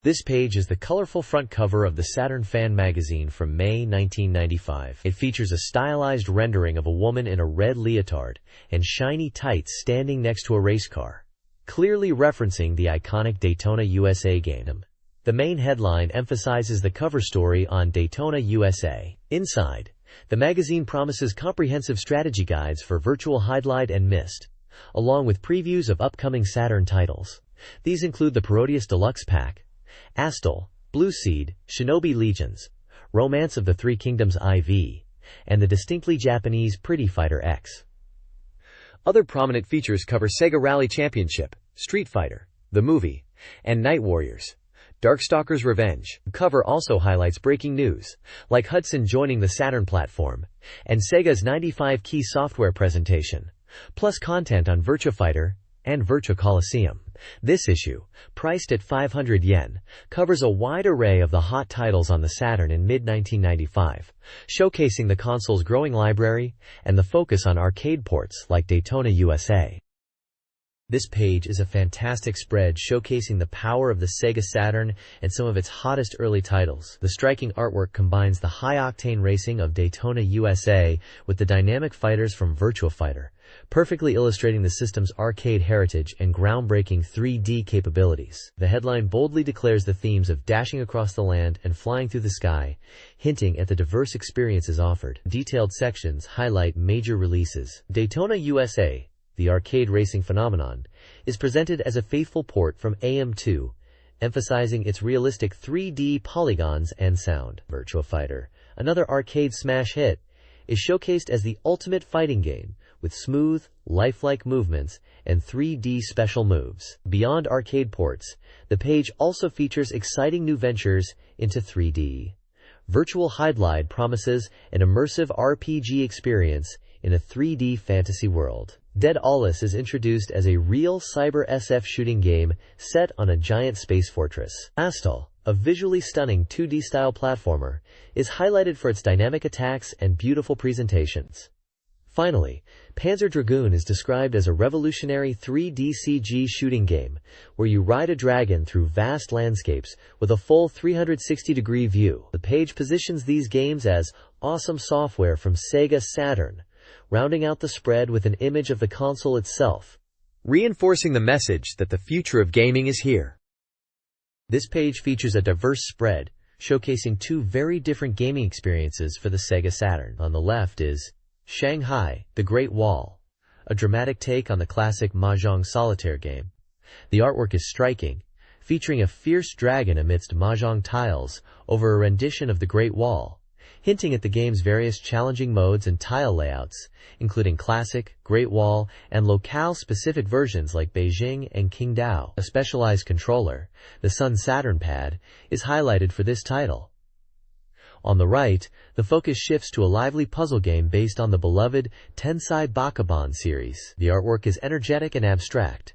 This page is the colorful front cover of the Saturn Fan Magazine from May 1995. It features a stylized rendering of a woman in a red leotard and shiny tights standing next to a race car, clearly referencing the iconic Daytona USA game. The main headline emphasizes the cover story on Daytona USA. Inside, the magazine promises comprehensive strategy guides for Virtua Fighter and Myst, along with previews of upcoming Saturn titles. These include the Parodius Deluxe Pack, Astal, Blue Seed, Shinobi Legions, Romance of the Three Kingdoms IV, and the distinctly Japanese Pretty Fighter X. Other prominent features cover Sega Rally Championship, Street Fighter, the movie, and Night Warriors, Darkstalker's Revenge. The cover also highlights breaking news, like Hudson joining the Saturn platform, and Sega's 95-key software presentation, plus content on Virtua Fighter and Virtua Coliseum. This issue, priced at 500 yen, covers a wide array of the hot titles on the Saturn in mid-1995, showcasing the console's growing library and the focus on arcade ports like Daytona USA. This page is a fantastic spread showcasing the power of the Sega Saturn and some of its hottest early titles. The striking artwork combines the high-octane racing of Daytona USA with the dynamic fighters from Virtua Fighter, perfectly illustrating the system's arcade heritage and groundbreaking 3D capabilities. The headline boldly declares the themes of dashing across the land and flying through the sky, hinting at the diverse experiences offered. Detailed sections highlight major releases. Daytona USA, the arcade racing phenomenon, is presented as a faithful port from AM2, emphasizing its realistic 3D polygons and sound. Virtua Fighter, another arcade smash hit, is showcased as the ultimate fighting game, with smooth, lifelike movements and 3D special moves. Beyond arcade ports, the page also features exciting new ventures into 3D. Virtual Fighter promises an immersive RPG experience in a 3D fantasy world. Dead Alice is introduced as a real cyber SF shooting game set on a giant space fortress. Astal, a visually stunning 2D-style platformer, is highlighted for its dynamic attacks and beautiful presentations. Finally, Panzer Dragoon is described as a revolutionary 3D CG shooting game, where you ride a dragon through vast landscapes with a full 360-degree view. The page positions these games as awesome software from Sega Saturn, rounding out the spread with an image of the console itself, reinforcing the message that the future of gaming is here. This page features a diverse spread, showcasing two very different gaming experiences for the Sega Saturn. On the left is Shanghai, the Great Wall, a dramatic take on the classic Mahjong solitaire game. The artwork is striking, featuring a fierce dragon amidst Mahjong tiles over a rendition of the Great Wall, hinting at the game's various challenging modes and tile layouts, including classic, Great Wall, and locale-specific versions like Beijing and Qingdao. A specialized controller, the Sun Saturn Pad, is highlighted for this title. On the right, the focus shifts to a lively puzzle game based on the beloved Tensai Bakaban series. The artwork is energetic and abstract,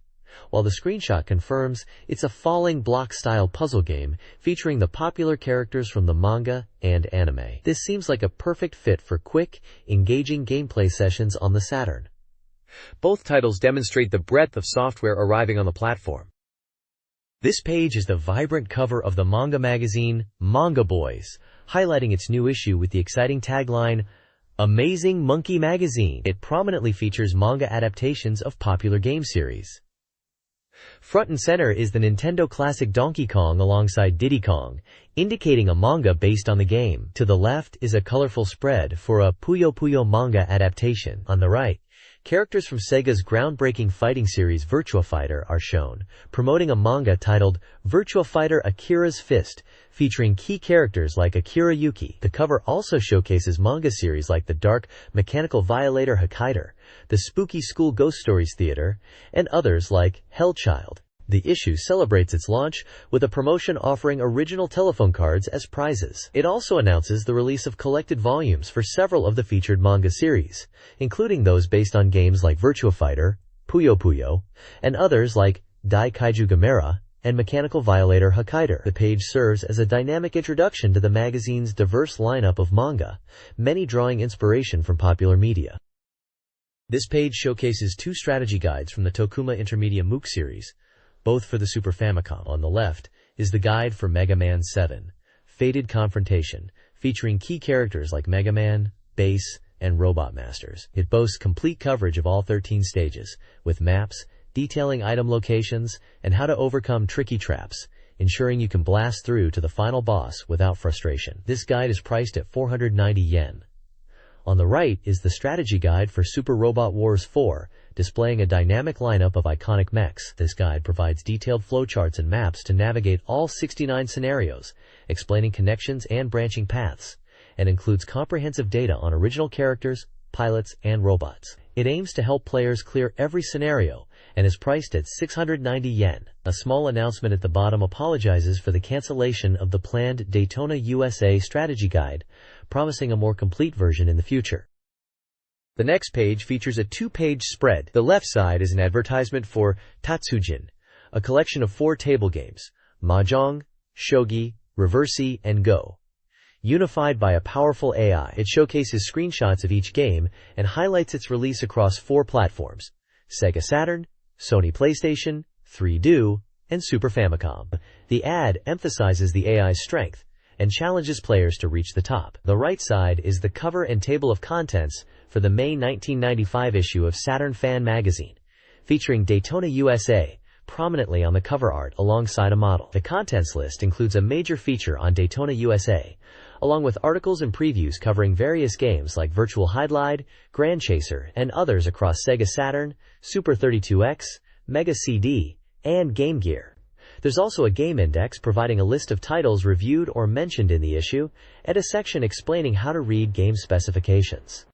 while the screenshot confirms it's a falling block-style puzzle game featuring the popular characters from the manga and anime. This seems like a perfect fit for quick, engaging gameplay sessions on the Saturn. Both titles demonstrate the breadth of software arriving on the platform. This page is the vibrant cover of the manga magazine, Manga Boys, highlighting its new issue with the exciting tagline, Amazing Monkey Magazine. It prominently features manga adaptations of popular game series. Front and center is the Nintendo classic Donkey Kong alongside Diddy Kong, indicating a manga based on the game. To the left is a colorful spread for a Puyo Puyo manga adaptation. On the right, characters from Sega's groundbreaking fighting series Virtua Fighter are shown, promoting a manga titled Virtua Fighter Akira's Fist, featuring key characters like Akira Yuki. The cover also showcases manga series like the dark Mechanical Violator Hokkaider, the spooky School Ghost Stories Theater, and others like Hellchild. The issue celebrates its launch with a promotion offering original telephone cards as prizes. It also announces the release of collected volumes for several of the featured manga series, including those based on games like Virtua Fighter, Puyo Puyo, and others like Dai Kaiju Gamera and Mechanical Violator Hokkaider. The page serves as a dynamic introduction to the magazine's diverse lineup of manga, many drawing inspiration from popular media. This page showcases two strategy guides from the Tokuma Intermedia MOOC series, both for the Super Famicom. On the left is the guide for Mega Man 7, Fated Confrontation, featuring key characters like Mega Man, Bass, and Robot Masters. It boasts complete coverage of all 13 stages, with maps, detailing item locations, and how to overcome tricky traps, ensuring you can blast through to the final boss without frustration. This guide is priced at 490 yen. On the right is the strategy guide for Super Robot Wars 4, displaying a dynamic lineup of iconic mechs. This guide provides detailed flowcharts and maps to navigate all 69 scenarios, explaining connections and branching paths, and includes comprehensive data on original characters, pilots, and robots. It aims to help players clear every scenario and is priced at 690 yen. A small announcement at the bottom apologizes for the cancellation of the planned Daytona USA strategy guide, promising a more complete version in the future. The next page features a 2-page spread. The left side is an advertisement for Tatsujin, a collection of 4 table games, Mahjong, Shogi, Reversi, and Go. Unified by a powerful AI, it showcases screenshots of each game and highlights its release across 4 platforms: Sega Saturn, Sony PlayStation, 3DO, and Super Famicom. The ad emphasizes the AI's strength and challenges players to reach the top. The right side is the cover and table of contents for the May 1995 issue of Saturn Fan Magazine, featuring Daytona USA prominently on the cover art alongside a model. The contents list includes a major feature on Daytona USA, along with articles and previews covering various games like Virtual Fighter, Grand Chaser, and others across Sega Saturn, Super 32X, Mega CD, and Game Gear. There's also a game index providing a list of titles reviewed or mentioned in the issue, and a section explaining how to read game specifications.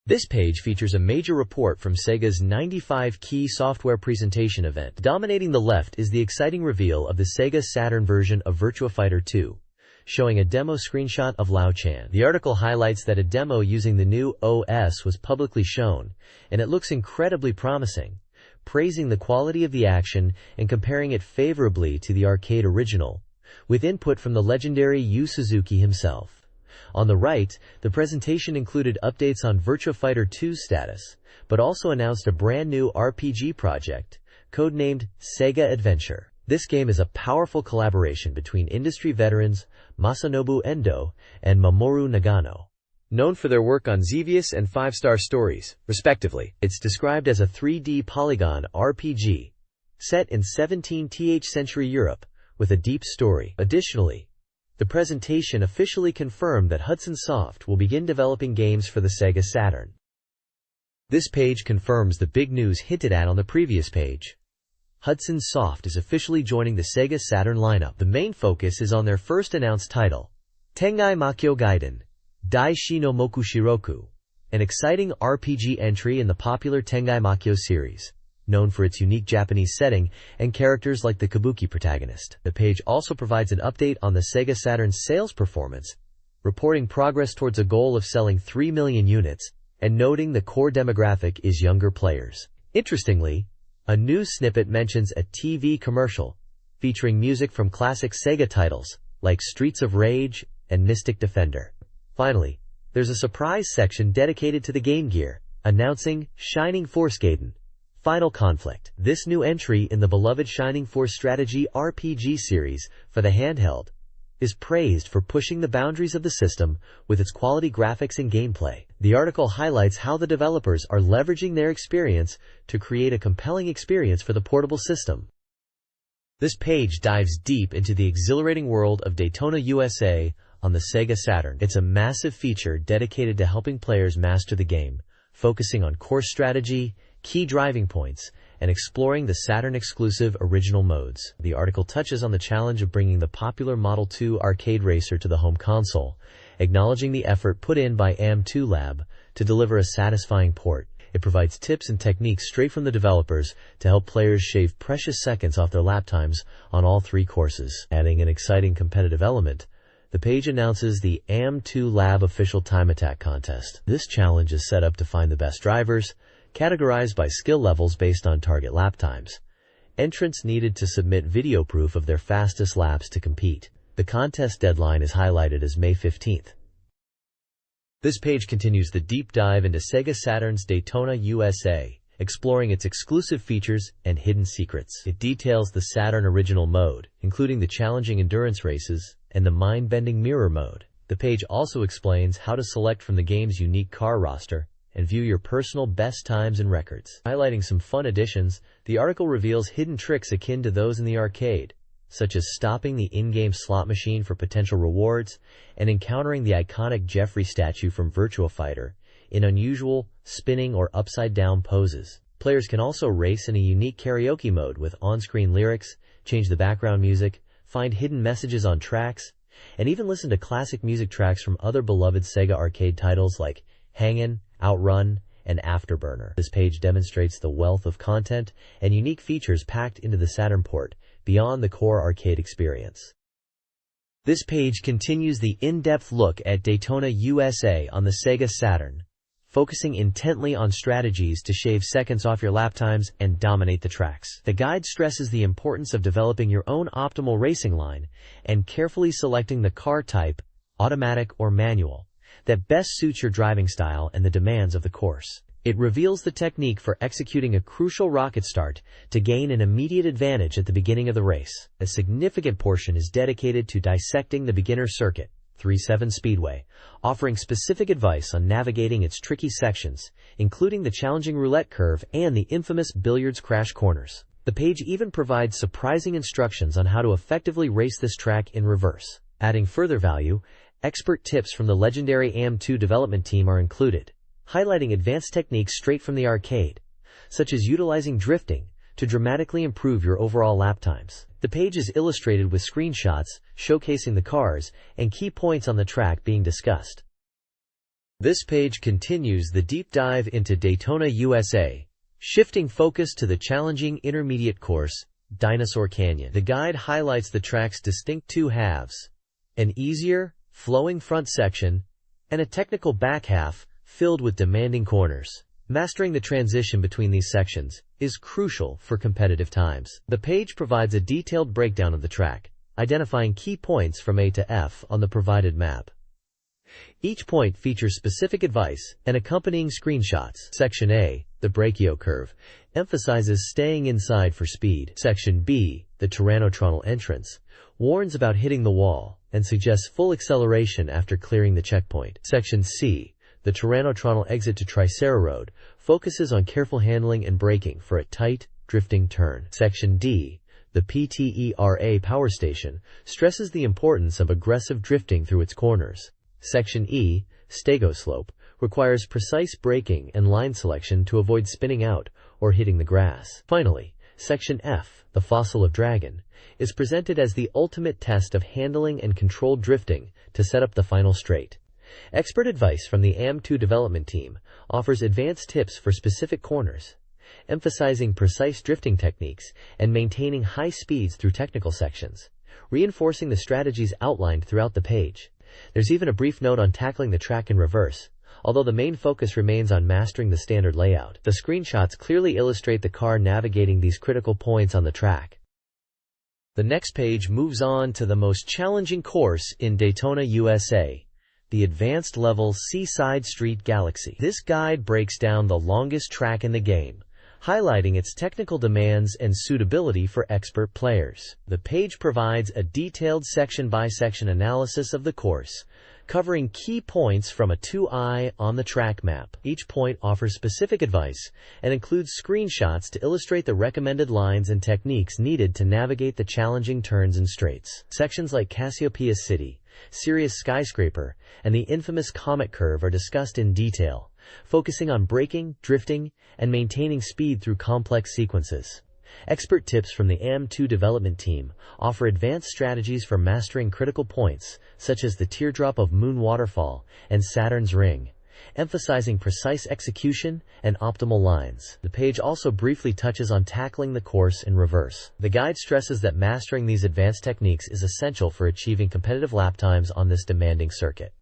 This page features a major report from Sega's 95 Key Software Presentation event. Dominating the left is the exciting reveal of the Sega Saturn version of Virtua Fighter 2, showing a demo screenshot of Lao Chan. The article highlights that a demo using the new OS was publicly shown, and it looks incredibly promising, praising the quality of the action and comparing it favorably to the arcade original, with input from the legendary Yu Suzuki himself. On the right, the presentation included updates on Virtua Fighter 2's status, but also announced a brand new RPG project, codenamed Sega Adventure. This game is a powerful collaboration between industry veterans Masanobu Endo and Mamoru Nagano, known for their work on Xevious and 5-Star Stories, respectively. It's described as a 3D polygon RPG, set in 17th century Europe, with a deep story. Additionally, the presentation officially confirmed that Hudson Soft will begin developing games for the Sega Saturn. This page confirms the big news hinted at on the previous page. Hudson Soft is officially joining the Sega Saturn lineup. The main focus is on their first announced title, Tengai Makyo Gaiden, Daishi no Mokushiroku, an exciting RPG entry in the popular Tengai Makyo series, known for its unique Japanese setting and characters like the kabuki protagonist. The page also provides an update on the Sega Saturn's sales performance, reporting progress towards a goal of selling 3 million units, and noting the core demographic is younger players. Interestingly, a news snippet mentions a TV commercial featuring music from classic Sega titles like Streets of Rage and Mystic Defender. Finally, there's a surprise section dedicated to the Game Gear, announcing Shining Force Gaiden Final Conflict. This new entry in the beloved Shining Force strategy RPG series for the handheld is praised for pushing the boundaries of the system with its quality graphics and gameplay. The article highlights how the developers are leveraging their experience to create a compelling experience for the portable system. This page dives deep into the exhilarating world of Daytona USA on the Sega Saturn. It's a massive feature dedicated to helping players master the game, focusing on course strategy, key driving points, and exploring the Saturn-exclusive original modes. The article touches on the challenge of bringing the popular Model 2 arcade racer to the home console, acknowledging the effort put in by AM2 Lab to deliver a satisfying port. It provides tips and techniques straight from the developers to help players shave precious seconds off their lap times on all 3 courses. Adding an exciting competitive element, the page announces the AM2 Lab official time attack contest. This challenge is set up to find the best drivers, categorized by skill levels based on target lap times. Entrants needed to submit video proof of their fastest laps to compete. The contest deadline is highlighted as May 15th. This page continues the deep dive into Sega Saturn's Daytona USA, exploring its exclusive features and hidden secrets. It details the Saturn Original Mode, including the challenging endurance races and the mind-bending mirror mode. The page also explains how to select from the game's unique car roster and view your personal best times and records. Highlighting some fun additions, the article reveals hidden tricks akin to those in the arcade, such as stopping the in-game slot machine for potential rewards and encountering the iconic Jeffrey statue from Virtua Fighter in unusual, spinning or upside-down poses. Players can also race in a unique karaoke mode with on-screen lyrics, change the background music, find hidden messages on tracks, and even listen to classic music tracks from other beloved Sega arcade titles like Hangin', Outrun, and Afterburner. This page demonstrates the wealth of content and unique features packed into the Saturn port beyond the core arcade experience. This page continues the in-depth look at Daytona USA on the Sega Saturn, focusing intently on strategies to shave seconds off your lap times and dominate the tracks. The guide stresses the importance of developing your own optimal racing line and carefully selecting the car type, automatic or manual, that best suits your driving style and the demands of the course. It reveals the technique for executing a crucial rocket start to gain an immediate advantage at the beginning of the race. A significant portion is dedicated to dissecting the beginner circuit, 3-7 Speedway, offering specific advice on navigating its tricky sections, including the challenging roulette curve and the infamous billiards crash corners. The page even provides surprising instructions on how to effectively race this track in reverse. Adding further value, expert tips from the legendary AM2 development team are included, highlighting advanced techniques straight from the arcade, such as utilizing drifting to dramatically improve your overall lap times. The page is illustrated with screenshots showcasing the cars and key points on the track being discussed. This page continues the deep dive into Daytona USA, shifting focus to the challenging intermediate course, Dinosaur Canyon. The guide highlights the track's distinct two halves, an easier, flowing front section, and a technical back half filled with demanding corners. Mastering the transition between these sections is crucial for competitive times. The page provides a detailed breakdown of the track, identifying key points from A to F on the provided map. Each point features specific advice and accompanying screenshots. Section A, the brachio curve, emphasizes staying inside for speed. Section B, the Tyrannotronal entrance, warns about hitting the wall and suggests full acceleration after clearing the checkpoint. Section C, the Tyrannotronal exit to Tricera Road, focuses on careful handling and braking for a tight, drifting turn. Section D, the PTERA power station, stresses the importance of aggressive drifting through its corners. Section E, Stego slope, requires precise braking and line selection to avoid spinning out or hitting the grass. Finally, Section F, the Fossil of Dragon, is presented as the ultimate test of handling and controlled drifting to set up the final straight. Expert advice from the AM2 development team offers advanced tips for specific corners, emphasizing precise drifting techniques and maintaining high speeds through technical sections, reinforcing the strategies outlined throughout the page. There's even a brief note on tackling the track in reverse, although the main focus remains on mastering the standard layout. The screenshots clearly illustrate the car navigating these critical points on the track. The next page moves on to the most challenging course in Daytona USA, the advanced level Seaside Street Galaxy. This guide breaks down the longest track in the game, highlighting its technical demands and suitability for expert players. The page provides a detailed section-by-section analysis of the course, covering key points from a 2-eye on the track map. Each point offers specific advice and includes screenshots to illustrate the recommended lines and techniques needed to navigate the challenging turns and straights. Sections like Cassiopeia City, Sirius Skyscraper, and the infamous Comet Curve are discussed in detail, focusing on braking, drifting, and maintaining speed through complex sequences. Expert tips from the AM2 development team offer advanced strategies for mastering critical points, such as the Teardrop of Moon Waterfall and Saturn's Ring, emphasizing precise execution and optimal lines. The page also briefly touches on tackling the course in reverse. The guide stresses that mastering these advanced techniques is essential for achieving competitive lap times on this demanding circuit.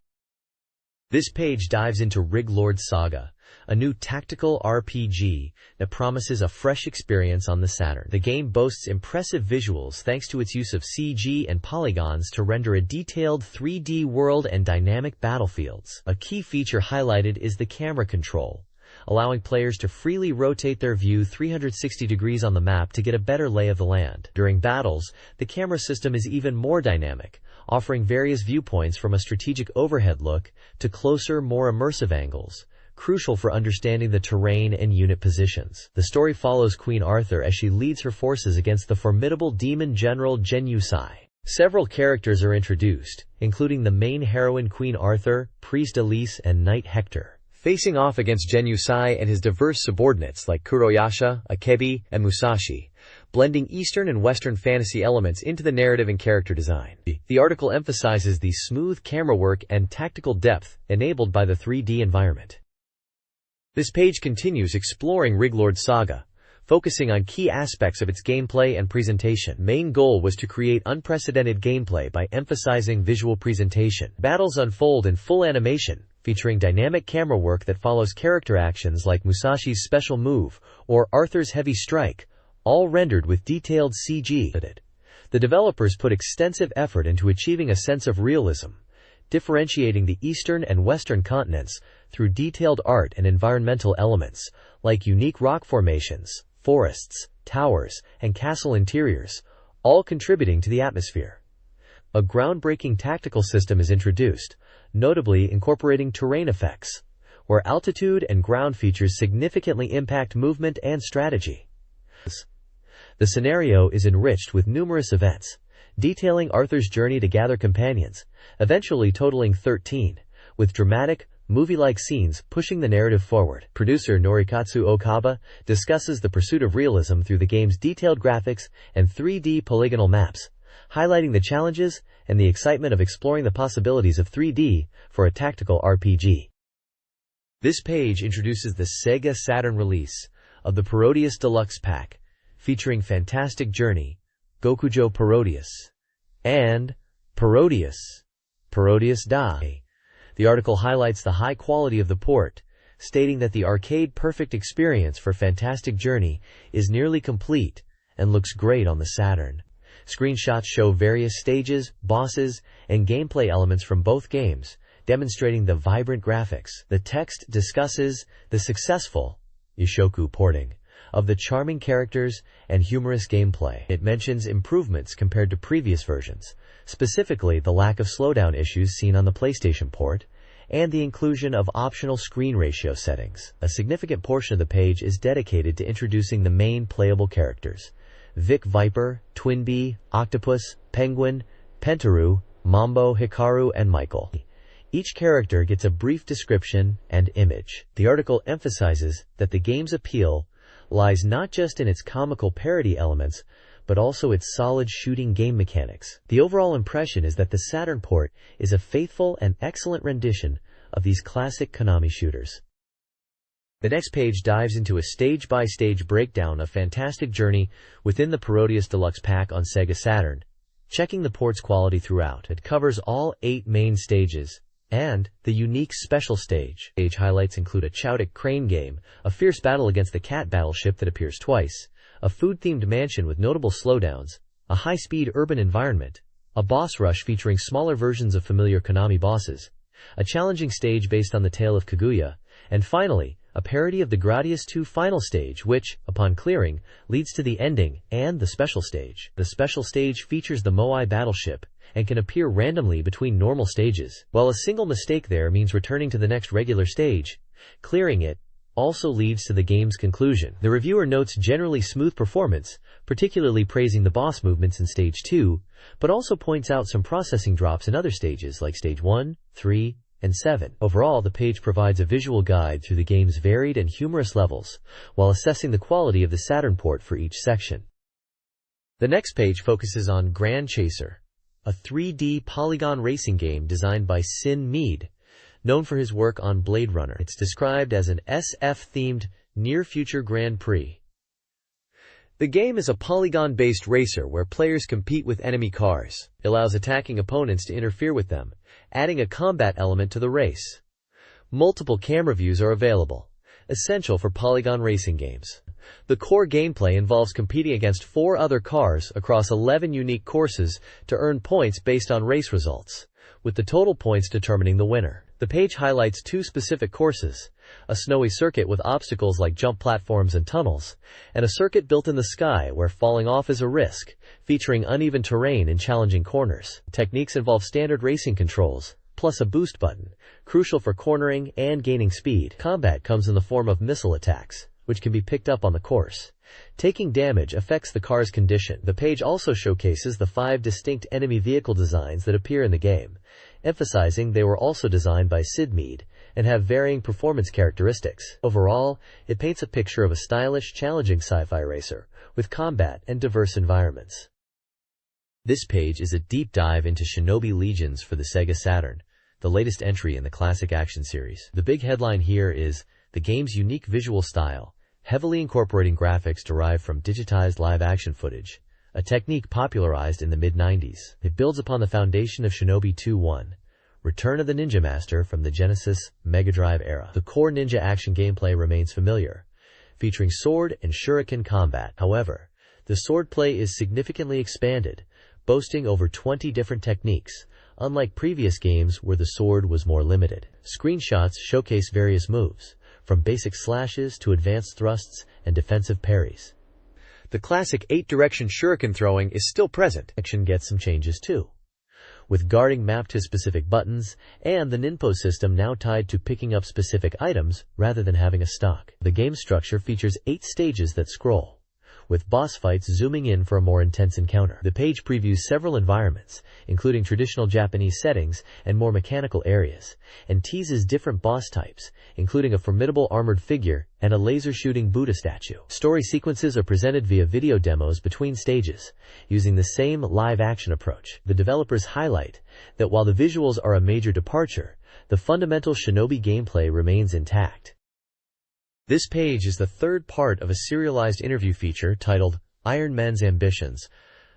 This page dives into Rig Lord Saga, a new tactical RPG that promises a fresh experience on the Saturn. The game boasts impressive visuals thanks to its use of CG and polygons to render a detailed 3D world and dynamic battlefields. A key feature highlighted is the camera control, allowing players to freely rotate their view 360 degrees on the map to get a better lay of the land. During battles, the camera system is even more dynamic, offering various viewpoints from a strategic overhead look to closer, more immersive angles, crucial for understanding the terrain and unit positions. The story follows Queen Arthur as she leads her forces against the formidable demon general Genusai. Several characters are introduced, including the main heroine Queen Arthur, Priest Elise, and Knight Hector, facing off against Genusai and his diverse subordinates like Kuroyasha, Akebi, and Musashi, blending Eastern and Western fantasy elements into the narrative and character design. The article emphasizes the smooth camera work and tactical depth enabled by the 3D environment. This page continues exploring Riglord Saga, focusing on key aspects of its gameplay and presentation. Main goal was to create unprecedented gameplay by emphasizing visual presentation. Battles unfold in full animation, featuring dynamic camera work that follows character actions like Musashi's special move or Arthur's heavy strike, all rendered with detailed CG. The developers put extensive effort into achieving a sense of realism, differentiating the Eastern and Western continents through detailed art and environmental elements, like unique rock formations, forests, towers, and castle interiors, all contributing to the atmosphere. A groundbreaking tactical system is introduced, notably incorporating terrain effects, where altitude and ground features significantly impact movement and strategy. The scenario is enriched with numerous events, detailing Arthur's journey to gather companions, eventually totaling 13, with dramatic, movie-like scenes pushing the narrative forward. Producer Norikatsu Okaba discusses the pursuit of realism through the game's detailed graphics and 3D polygonal maps, highlighting the challenges and the excitement of exploring the possibilities of 3D for a tactical RPG. This page introduces the Sega Saturn release of the Parodius Deluxe Pack, featuring Fantastic Journey, Gokujo Parodius, and Parodius Da. The article highlights the high quality of the port, stating that the arcade-perfect experience for Fantastic Journey is nearly complete and looks great on the Saturn. Screenshots show various stages, bosses, and gameplay elements from both games, demonstrating the vibrant graphics. The text discusses the successful Yoshoku porting of the charming characters and humorous gameplay. It mentions improvements compared to previous versions, specifically the lack of slowdown issues seen on the PlayStation port, and the inclusion of optional screen ratio settings. A significant portion of the page is dedicated to introducing the main playable characters: Vic Viper, Twinbee, Octopus, Penguin, Pentaru, Mambo, Hikaru, and Michael. Each character gets a brief description and image. The article emphasizes that the game's appeal lies not just in its comical parody elements, but also its solid shooting game mechanics. The overall impression is that the Saturn port is a faithful and excellent rendition of these classic Konami shooters. The next page dives into a stage-by-stage breakdown of Fantastic Journey within the Parodius Deluxe Pack on Sega Saturn, checking the port's quality throughout. It covers all 8 main stages, and the unique special stage. Stage highlights include a Chowdic crane game, a fierce battle against the cat battleship that appears twice, a food-themed mansion with notable slowdowns, a high-speed urban environment, a boss rush featuring smaller versions of familiar Konami bosses, a challenging stage based on the tale of Kaguya, and finally, a parody of the Gradius 2 final stage which, upon clearing, leads to the ending and the special stage. The special stage features the Moai battleship and can appear randomly between normal stages. While a single mistake there means returning to the next regular stage, clearing it also leads to the game's conclusion. The reviewer notes generally smooth performance, particularly praising the boss movements in Stage 2, but also points out some processing drops in other stages like Stage 1, 3, and 7. Overall, the page provides a visual guide through the game's varied and humorous levels, while assessing the quality of the Saturn port for each section. The next page focuses on Grand Chaser, a 3D polygon racing game designed by Sin Mead, known for his work on Blade Runner. It's described as an SF-themed near-future Grand Prix. The game is a polygon-based racer where players compete with enemy cars. It allows attacking opponents to interfere with them, adding a combat element to the race. Multiple camera views are available, essential for polygon racing games. The core gameplay involves competing against 4 other cars across 11 unique courses to earn points based on race results, with the total points determining the winner. The page highlights two specific courses: a snowy circuit with obstacles like jump platforms and tunnels, and a circuit built in the sky where falling off is a risk, featuring uneven terrain and challenging corners. Techniques involve standard racing controls, plus a boost button, crucial for cornering and gaining speed. Combat comes in the form of missile attacks, which can be picked up on the course. Taking damage affects the car's condition. The page also showcases the 5 distinct enemy vehicle designs that appear in the game, emphasizing they were also designed by Sid Mead and have varying performance characteristics. Overall, it paints a picture of a stylish, challenging sci-fi racer, with combat and diverse environments. This page is a deep dive into Shinobi Legions for the Sega Saturn, the latest entry in the classic action series. The big headline here is the game's unique visual style, heavily incorporating graphics derived from digitized live-action footage, a technique popularized in the mid-90s. It builds upon the foundation of Shinobi 2-1, Return of the Ninja Master from the Genesis Mega Drive era. The core ninja action gameplay remains familiar, featuring sword and shuriken combat. However, the swordplay is significantly expanded, boasting over 20 different techniques, unlike previous games where the sword was more limited. Screenshots showcase various moves, from basic slashes to advanced thrusts and defensive parries. The classic 8-direction shuriken throwing is still present. Action gets some changes too, with guarding mapped to specific buttons and the ninpo system now tied to picking up specific items rather than having a stock. The game structure features 8 stages that scroll, with boss fights zooming in for a more intense encounter. The page previews several environments, including traditional Japanese settings and more mechanical areas, and teases different boss types, including a formidable armored figure and a laser-shooting Buddha statue. Story sequences are presented via video demos between stages, using the same live-action approach. The developers highlight that while the visuals are a major departure, the fundamental Shinobi gameplay remains intact. This page is the third part of a serialized interview feature titled Iron Man's Ambitions,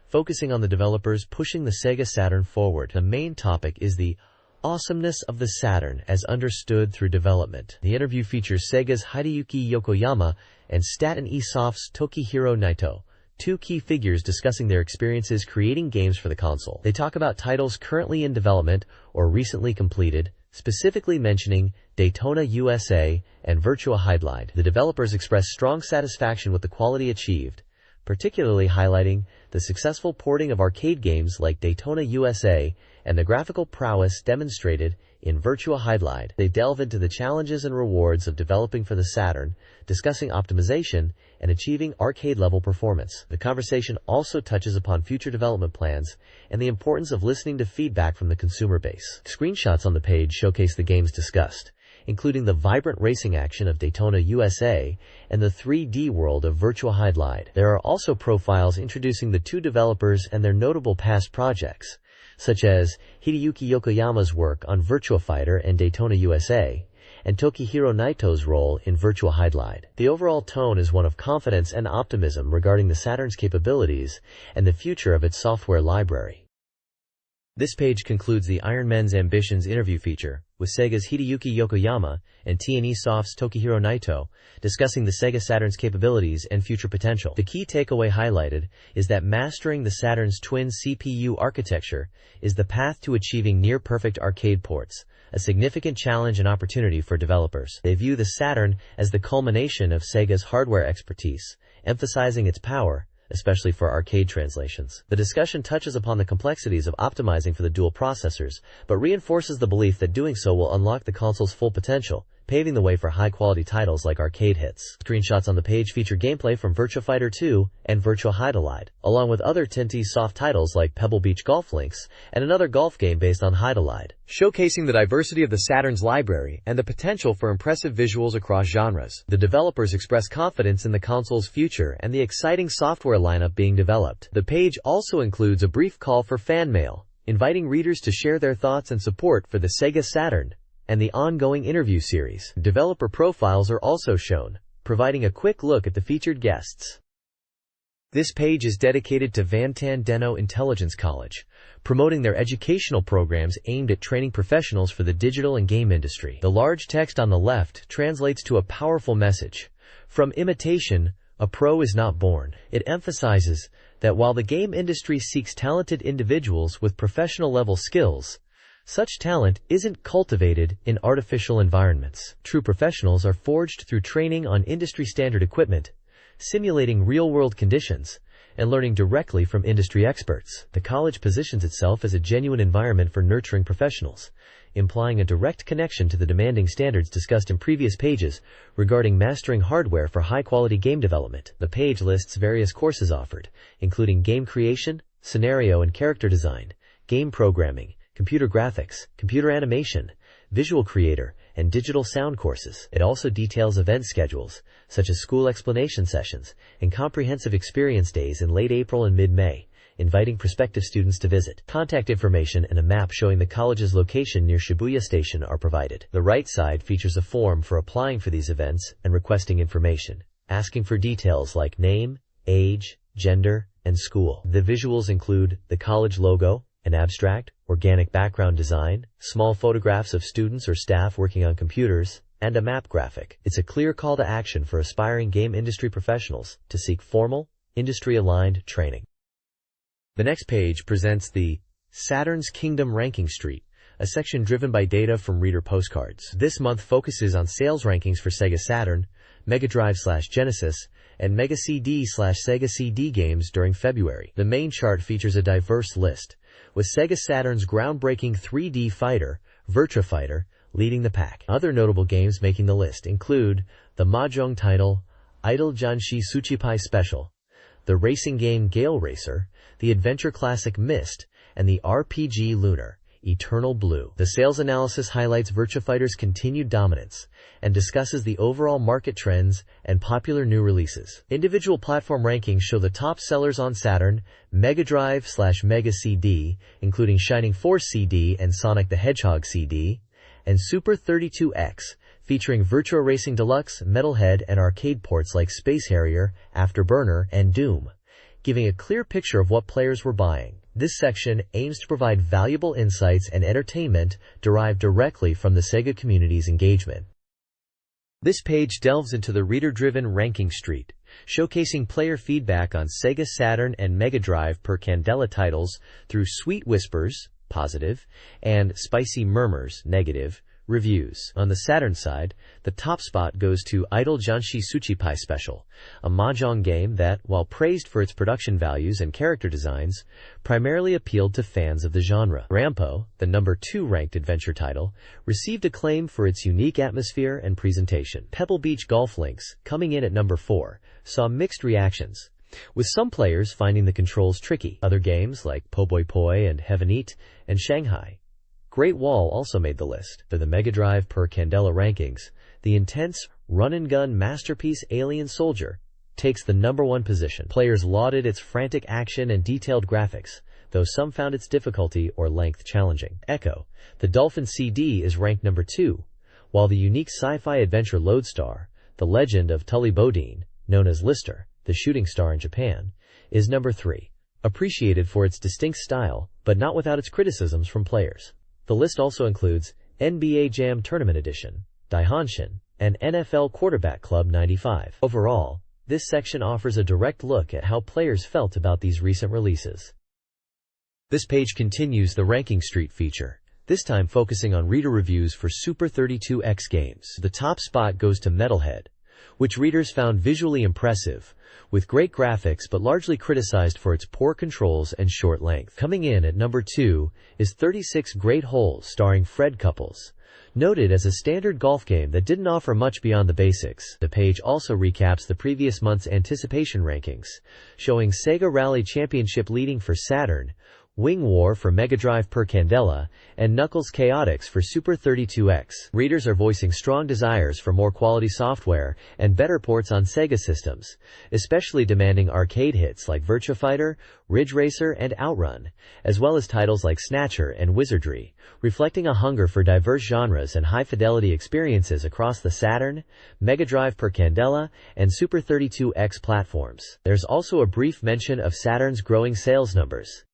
focusing on the developers pushing the Sega Saturn forward. The main topic is the awesomeness of the Saturn as understood through development. The interview features Sega's Hideyuki Yokoyama and Saturn Soft's Tokihiro Naito, 2 key figures discussing their experiences creating games for the console. They talk about titles currently in development or recently completed, specifically mentioning Daytona USA and Virtua Fighter. The developers express strong satisfaction with the quality achieved, particularly highlighting the successful porting of arcade games like Daytona USA and the graphical prowess demonstrated in Virtua Fighter. They delve into the challenges and rewards of developing for the Saturn, discussing optimization and achieving arcade-level performance. The conversation also touches upon future development plans and the importance of listening to feedback from the consumer base. Screenshots on the page showcase the games discussed, including the vibrant racing action of Daytona USA and the 3D world of Virtua Fighter. There are also profiles introducing the 2 developers and their notable past projects, such as Hideyuki Yokoyama's work on Virtua Fighter and Daytona USA, and Tokihiro Naito's role in Virtua Fighter. The overall tone is one of confidence and optimism regarding the Saturn's capabilities and the future of its software library. This page concludes the Iron Man's Ambitions interview feature, with Sega's Hideyuki Yokoyama and TNE Soft's Tokihiro Naito discussing the Sega Saturn's capabilities and future potential. The key takeaway highlighted is that mastering the Saturn's twin CPU architecture is the path to achieving near-perfect arcade ports, a significant challenge and opportunity for developers. They view the Saturn as the culmination of Sega's hardware expertise, emphasizing its power, especially for arcade translations. The discussion touches upon the complexities of optimizing for the dual processors, but reinforces the belief that doing so will unlock the console's full potential, paving the way for high-quality titles like arcade hits. Screenshots on the page feature gameplay from Virtua Fighter 2 and Virtua Fighter, along with other TNT Soft titles like Pebble Beach Golf Links and another golf game based on Fighter, showcasing the diversity of the Saturn's library and the potential for impressive visuals across genres. The developers express confidence in the console's future and the exciting software lineup being developed. The page also includes a brief call for fan mail, inviting readers to share their thoughts and support for the Sega Saturn and the ongoing interview series. Developer profiles are also shown, providing a quick look at the featured guests. This page is dedicated to Vantan Deno Intelligence College, promoting their educational programs aimed at training professionals for the digital and game industry. The large text on the left translates to a powerful message: from imitation, a pro is not born. It emphasizes that while the game industry seeks talented individuals with professional-level skills, Such talent isn't cultivated in artificial environments. True professionals are forged through training on industry-standard equipment, simulating real-world conditions, and learning directly from industry experts. The college positions itself as a genuine environment for nurturing professionals, implying a direct connection to the demanding standards discussed in previous pages regarding mastering hardware for high-quality game development. The page lists various courses offered, including game creation, scenario and character design, game programming, computer graphics, computer animation, visual creator, and digital sound courses. It also details event schedules, such as school explanation sessions and comprehensive experience days in late April and mid-May, inviting prospective students to visit. Contact information and a map showing the college's location near Shibuya Station are provided. The right side features a form for applying for these events and requesting information, asking for details like name, age, gender, and school. The visuals include the college logo, an abstract, organic background design, small photographs of students or staff working on computers, and a map graphic. It's a clear call to action for aspiring game industry professionals to seek formal, industry-aligned training. The next page presents the Saturn's Kingdom Ranking Street, a section driven by data from reader postcards. This month focuses on sales rankings for Sega Saturn, Mega Drive/Genesis, and Mega CD/Sega CD games during February. The main chart features a diverse list, with Sega Saturn's groundbreaking 3D fighter, Virtua Fighter, leading the pack. Other notable games making the list include the mahjong title Idol Janshi Suchipai Special, the racing game Gale Racer, the adventure classic Myst, and the RPG Lunar, Eternal Blue. The sales analysis highlights Virtua Fighter's continued dominance and discusses the overall market trends and popular new releases. Individual platform rankings show the top sellers on Saturn, Mega Drive/Mega CD, including Shining Force CD and Sonic the Hedgehog CD, and Super 32X, featuring Virtua Racing Deluxe, Metalhead, and arcade ports like Space Harrier, Afterburner, and Doom, giving a clear picture of what players were buying. This section aims to provide valuable insights and entertainment derived directly from the Sega community's engagement. This page delves into the reader-driven ranking street, showcasing player feedback on Sega Saturn and Mega Drive per Candela titles through Sweet Whispers, positive, and Spicy Murmurs, negative, reviews. On the Saturn side, the top spot goes to Idol Janshi Suchipai Special, a mahjong game that, while praised for its production values and character designs, primarily appealed to fans of the genre. Rampo, the number 2 ranked adventure title, received acclaim for its unique atmosphere and presentation. Pebble Beach Golf Links, coming in at number 4, saw mixed reactions, with some players finding the controls tricky. Other games like Po Boy Poi and Heaven Eat and Shanghai Great Wall also made the list. For the Mega Drive per Candela rankings, the intense, run-and-gun masterpiece Alien Soldier takes the number 1 position. Players lauded its frantic action and detailed graphics, though some found its difficulty or length challenging. Echo, the Dolphin CD, is ranked number 2, while the unique sci-fi adventure Lodestar, the Legend of Tully Bodine, known as Lister, the shooting star in Japan, is number 3. Appreciated for its distinct style, but not without its criticisms from players. The list also includes NBA Jam Tournament Edition, Daihanshin, and NFL Quarterback Club 95. Overall, this section offers a direct look at how players felt about these recent releases. This page continues the Ranking Street feature, this time focusing on reader reviews for Super 32X games. The top spot goes to Metalhead, which readers found visually impressive, with great graphics but largely criticized for its poor controls and short length. Coming in at number 2 is 36 Great Holes starring Fred Couples, noted as a standard golf game that didn't offer much beyond the basics. The page also recaps the previous month's anticipation rankings, showing Sega Rally Championship leading for Saturn, Wing War for Mega Drive per Candela, and Knuckles Chaotix for Super 32X. Readers are voicing strong desires for more quality software and better ports on Sega systems, especially demanding arcade hits like Virtua Fighter, Ridge Racer, and Outrun, as well as titles like Snatcher and Wizardry, reflecting a hunger for diverse genres and high-fidelity experiences across the Saturn, Mega Drive per Candela, and Super 32X platforms. There's also a brief mention of Saturn's growing sales numbers.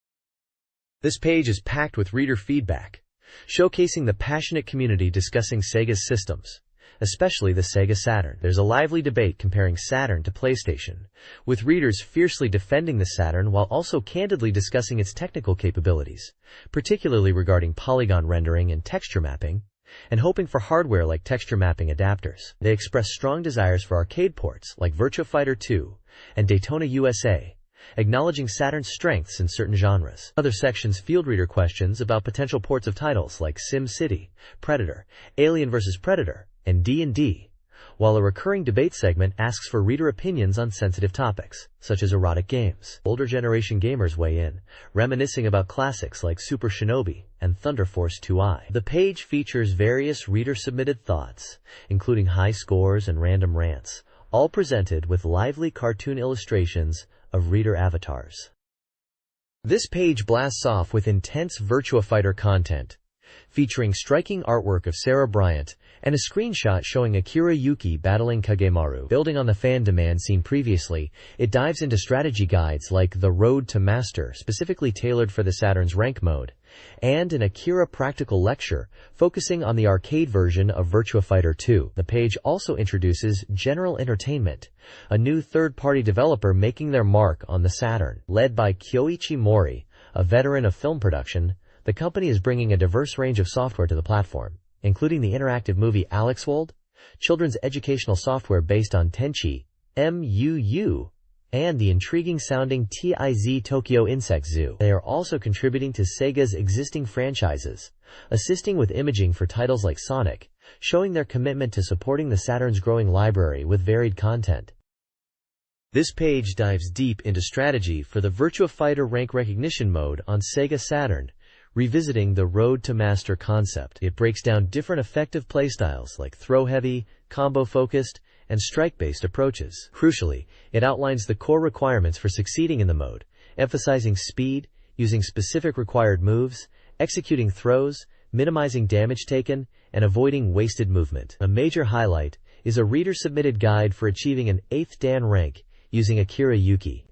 This page is packed with reader feedback, showcasing the passionate community discussing Sega's systems, especially the Sega Saturn. There's a lively debate comparing Saturn to PlayStation, with readers fiercely defending the Saturn while also candidly discussing its technical capabilities, particularly regarding polygon rendering and texture mapping, and hoping for hardware like texture mapping adapters. They express strong desires for arcade ports like Virtua Fighter 2 and Daytona USA, acknowledging Saturn's strengths in certain genres. Other sections field reader questions about potential ports of titles like Sim City, Predator, Alien vs. Predator, and D&D, while a recurring debate segment asks for reader opinions on sensitive topics, such as erotic games. Older generation gamers weigh in, reminiscing about classics like Super Shinobi and Thunder Force 2i. The page features various reader-submitted thoughts, including high scores and random rants, all presented with lively cartoon illustrations of reader avatars. This page blasts off with intense Virtua Fighter content, featuring striking artwork of Sarah Bryant and a screenshot showing Akira Yuki battling Kagemaru. Building on the fan demand seen previously, it dives into strategy guides like The Road to Master, specifically tailored for the Saturn's rank mode, and an Akira practical lecture focusing on the arcade version of Virtua Fighter 2. The page also introduces General Entertainment, a new third-party developer making their mark on the Saturn. Led by Kyoichi Mori, a veteran of film production, the company is bringing a diverse range of software to the platform, including the interactive movie Alexwold, children's educational software based on Tenchi, MUU, and the intriguing-sounding TIZ Tokyo Insect Zoo. They are also contributing to Sega's existing franchises, assisting with imaging for titles like Sonic, showing their commitment to supporting the Saturn's growing library with varied content. This page dives deep into strategy for the Virtua Fighter rank recognition mode on Sega Saturn, revisiting the Road to Master concept. It breaks down different effective playstyles like throw-heavy, combo-focused, and strike-based approaches. Crucially, it outlines the core requirements for succeeding in the mode, emphasizing speed, using specific required moves, executing throws, minimizing damage taken, and avoiding wasted movement. A major highlight is a reader-submitted guide for achieving an 8th Dan rank using Akira Yuki.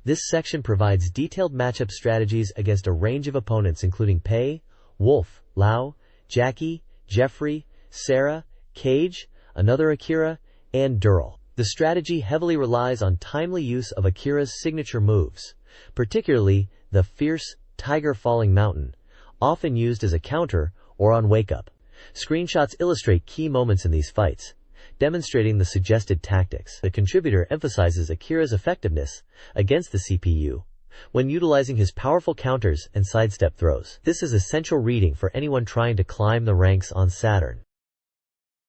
This section provides detailed matchup strategies against a range of opponents including Pei, Wolf, Lau, Jackie, Jeffrey, Sarah, Cage, another Akira, and Dural. The strategy heavily relies on timely use of Akira's signature moves, particularly the fierce Tiger Falling Mountain, often used as a counter or on wake-up. Screenshots illustrate key moments in these fights, demonstrating the suggested tactics. The contributor emphasizes Akira's effectiveness against the CPU when utilizing his powerful counters and sidestep throws. This is essential reading for anyone trying to climb the ranks on Saturn.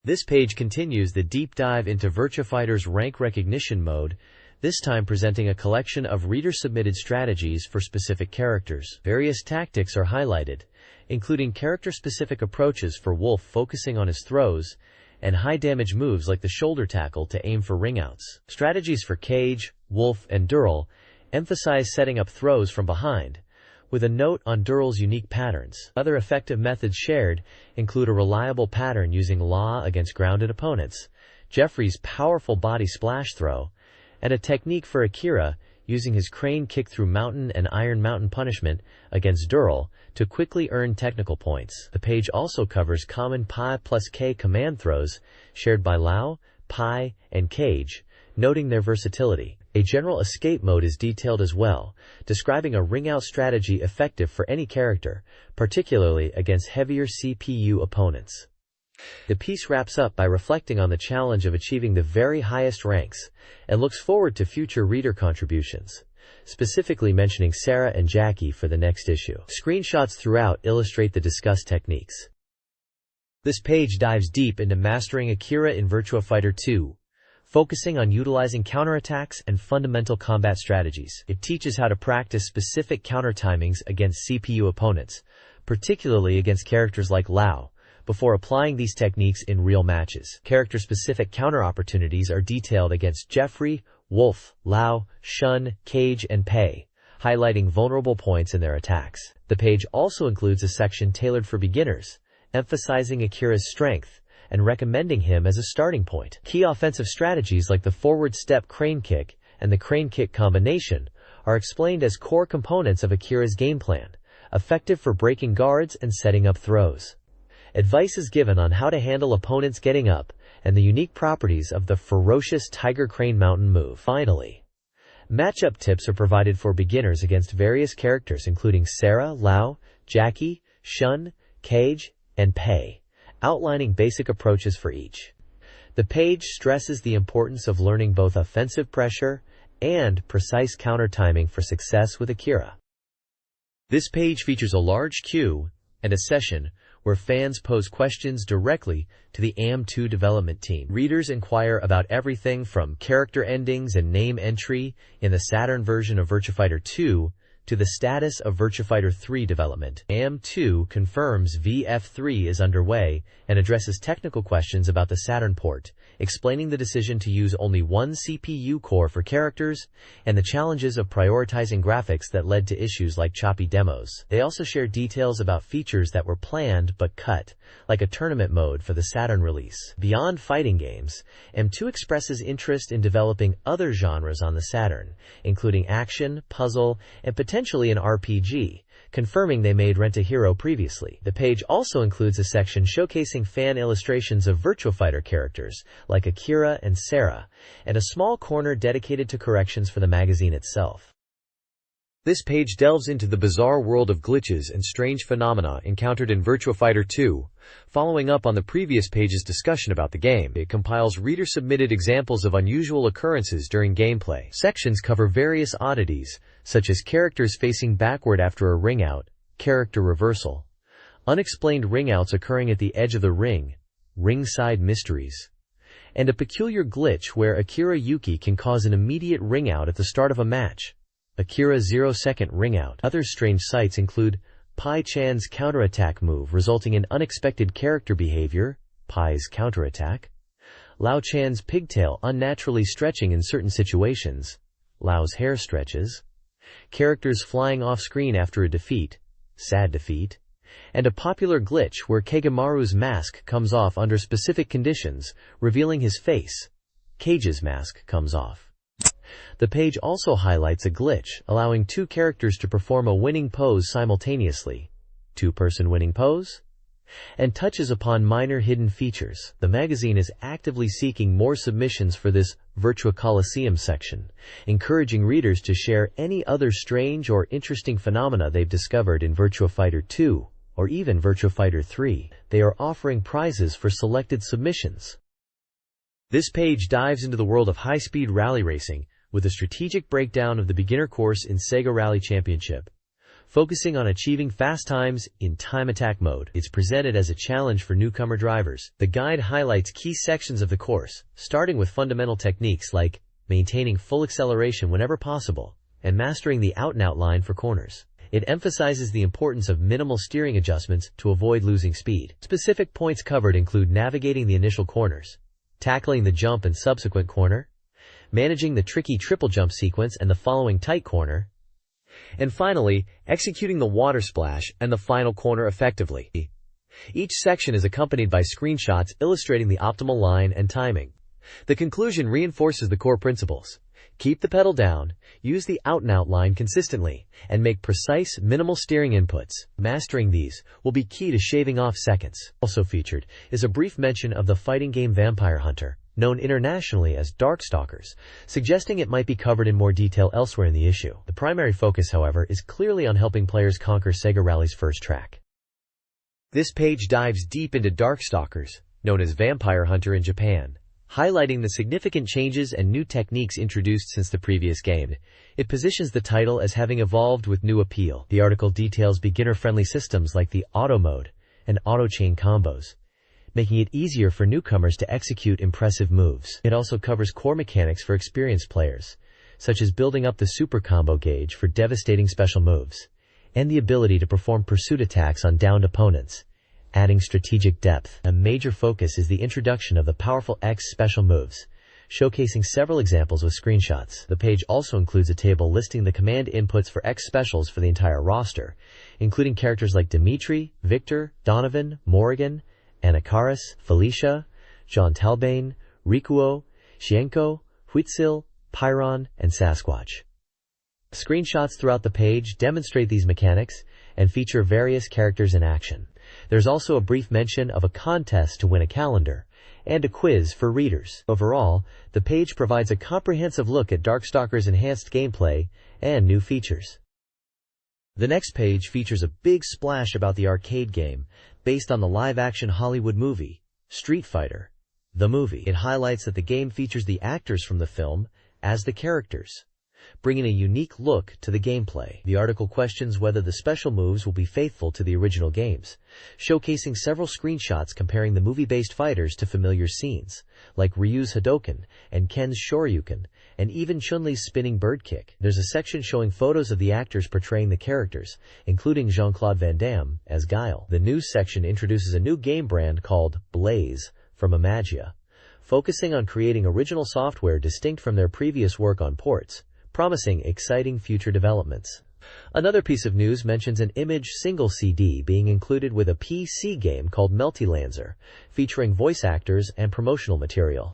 This page continues the deep dive into Virtua Fighter's rank recognition mode, this time presenting a collection of reader-submitted strategies for specific characters. Various tactics are highlighted, including character-specific approaches for Wolf focusing on his throws, and high-damage moves like the shoulder tackle to aim for ring-outs. Strategies for Cage, Wolf, and Dural emphasize setting up throws from behind, with a note on Dural's unique patterns. Other effective methods shared include a reliable pattern using Law against grounded opponents, Jeffrey's powerful body splash throw, and a technique for Akira using his crane kick through mountain and iron mountain punishment against Dural to quickly earn technical points. The page also covers common Pi plus K command throws shared by Lau, Pi, and Cage, noting their versatility. A general escape mode is detailed as well, describing a ring-out strategy effective for any character, particularly against heavier CPU opponents. The piece wraps up by reflecting on the challenge of achieving the very highest ranks and looks forward to future reader contributions, specifically mentioning Sarah and Jackie for the next issue. Screenshots throughout illustrate the discussed techniques. This page dives deep into mastering Akira in Virtua Fighter 2, focusing on utilizing counterattacks and fundamental combat strategies. It teaches how to practice specific counter timings against CPU opponents, particularly against characters like Lau, before applying these techniques in real matches. Character-specific counter opportunities are detailed against Jeffrey, Wolf, Lau, Shun, Cage, and Pei, highlighting vulnerable points in their attacks. The page also includes a section tailored for beginners, emphasizing Akira's strength and recommending him as a starting point. Key offensive strategies like the forward step crane kick and the crane kick combination are explained as core components of Akira's game plan, effective for breaking guards and setting up throws. Advice is given on how to handle opponents getting up and the unique properties of the ferocious Tiger Crane Mountain move. Finally, matchup tips are provided for beginners against various characters including Sarah, Lao, Jackie, Shun, Cage, and Pei, outlining basic approaches for each. The page stresses the importance of learning both offensive pressure and precise counter timing for success with Akira. This page features a large queue and a session where fans pose questions directly to the AM2 development team. Readers inquire about everything from character endings and name entry in the Saturn version of Virtua Fighter 2 to the status of Virtua Fighter 3 development. AM2 confirms VF3 is underway and addresses technical questions about the Saturn port, explaining the decision to use only one CPU core for characters and the challenges of prioritizing graphics that led to issues like choppy demos. They also share details about features that were planned but cut, like a tournament mode for the Saturn release. Beyond fighting games, AM2 expresses interest in developing other genres on the Saturn, including action, puzzle, and potentially an RPG, confirming they made Rent a Hero previously. The page also includes a section showcasing fan illustrations of Virtua Fighter characters like Akira and Sarah, and a small corner dedicated to corrections for the magazine itself. This page delves into the bizarre world of glitches and strange phenomena encountered in Virtua Fighter 2, following up on the previous page's discussion about the game. It compiles reader-submitted examples of unusual occurrences during gameplay. Sections cover various oddities, such as characters facing backward after a ring-out, character reversal, unexplained ring-outs occurring at the edge of the ring, ringside mysteries, and a peculiar glitch where Akira Yuki can cause an immediate ring-out at the start of a match. Akira's 0-second ring-out. Other strange sights include Pai Chan's counterattack move resulting in unexpected character behavior, Pai's counterattack, Lao Chan's pigtail unnaturally stretching in certain situations, Lao's hair stretches, characters flying off-screen after a defeat, sad defeat, and a popular glitch where Kagemaru's mask comes off under specific conditions, revealing his face. Cage's mask comes off. The page also highlights a glitch, allowing two characters to perform a winning pose simultaneously, two-person winning pose, and touches upon minor hidden features. The magazine is actively seeking more submissions for this Virtua Coliseum section, encouraging readers to share any other strange or interesting phenomena they've discovered in Virtua Fighter 2, or even Virtua Fighter 3. They are offering prizes for selected submissions. This page dives into the world of high-speed rally racing, with a strategic breakdown of the beginner course in Sega Rally Championship. Focusing on achieving fast times in time attack mode, it's presented as a challenge for newcomer drivers. The guide highlights key sections of the course, starting with fundamental techniques like maintaining full acceleration whenever possible and mastering the out-and-out line for corners. It emphasizes the importance of minimal steering adjustments to avoid losing speed. Specific points covered include navigating the initial corners, tackling the jump and subsequent corner, managing the tricky triple jump sequence and the following tight corner, and finally, executing the water splash and the final corner effectively. Each section is accompanied by screenshots illustrating the optimal line and timing. The conclusion reinforces the core principles. Keep the pedal down, use the out-and-out line consistently, and make precise, minimal steering inputs. Mastering these will be key to shaving off seconds. Also featured is a brief mention of the fighting game Vampire Hunter, known internationally as Darkstalkers, suggesting it might be covered in more detail elsewhere in the issue. The primary focus, however, is clearly on helping players conquer Sega Rally's first track. This page dives deep into Darkstalkers, known as Vampire Hunter in Japan, highlighting the significant changes and new techniques introduced since the previous game. It positions the title as having evolved with new appeal. The article details beginner-friendly systems like the auto mode and auto-chain combos, making it easier for newcomers to execute impressive moves. It also covers core mechanics for experienced players, such as building up the super combo gauge for devastating special moves, and the ability to perform pursuit attacks on downed opponents, adding strategic depth. A major focus is the introduction of the powerful X special moves, showcasing several examples with screenshots. The page also includes a table listing the command inputs for X specials for the entire roster, including characters like Dimitri, Victor, Donovan, Morrigan, Anakaris, Felicia, John Talbane, Rikuo, Shienko, Huitzil, Pyron, and Sasquatch. Screenshots throughout the page demonstrate these mechanics and feature various characters in action. There's also a brief mention of a contest to win a calendar, and a quiz for readers. Overall, the page provides a comprehensive look at Darkstalker's enhanced gameplay and new features. The next page features a big splash about the arcade game, based on the live-action Hollywood movie, Street Fighter, the movie. It highlights that the game features the actors from the film as the characters, bringing a unique look to the gameplay. The article questions whether the special moves will be faithful to the original games, showcasing several screenshots comparing the movie-based fighters to familiar scenes, like Ryu's Hadoken and Ken's Shoryuken, and even Chun-Li's spinning bird kick. There's a section showing photos of the actors portraying the characters, including Jean-Claude Van Damme as Guile. The news section introduces a new game brand called Blaze from Imagia, focusing on creating original software distinct from their previous work on ports, promising exciting future developments. Another piece of news mentions an image single CD being included with a PC game called Meltylancer, featuring voice actors and promotional material.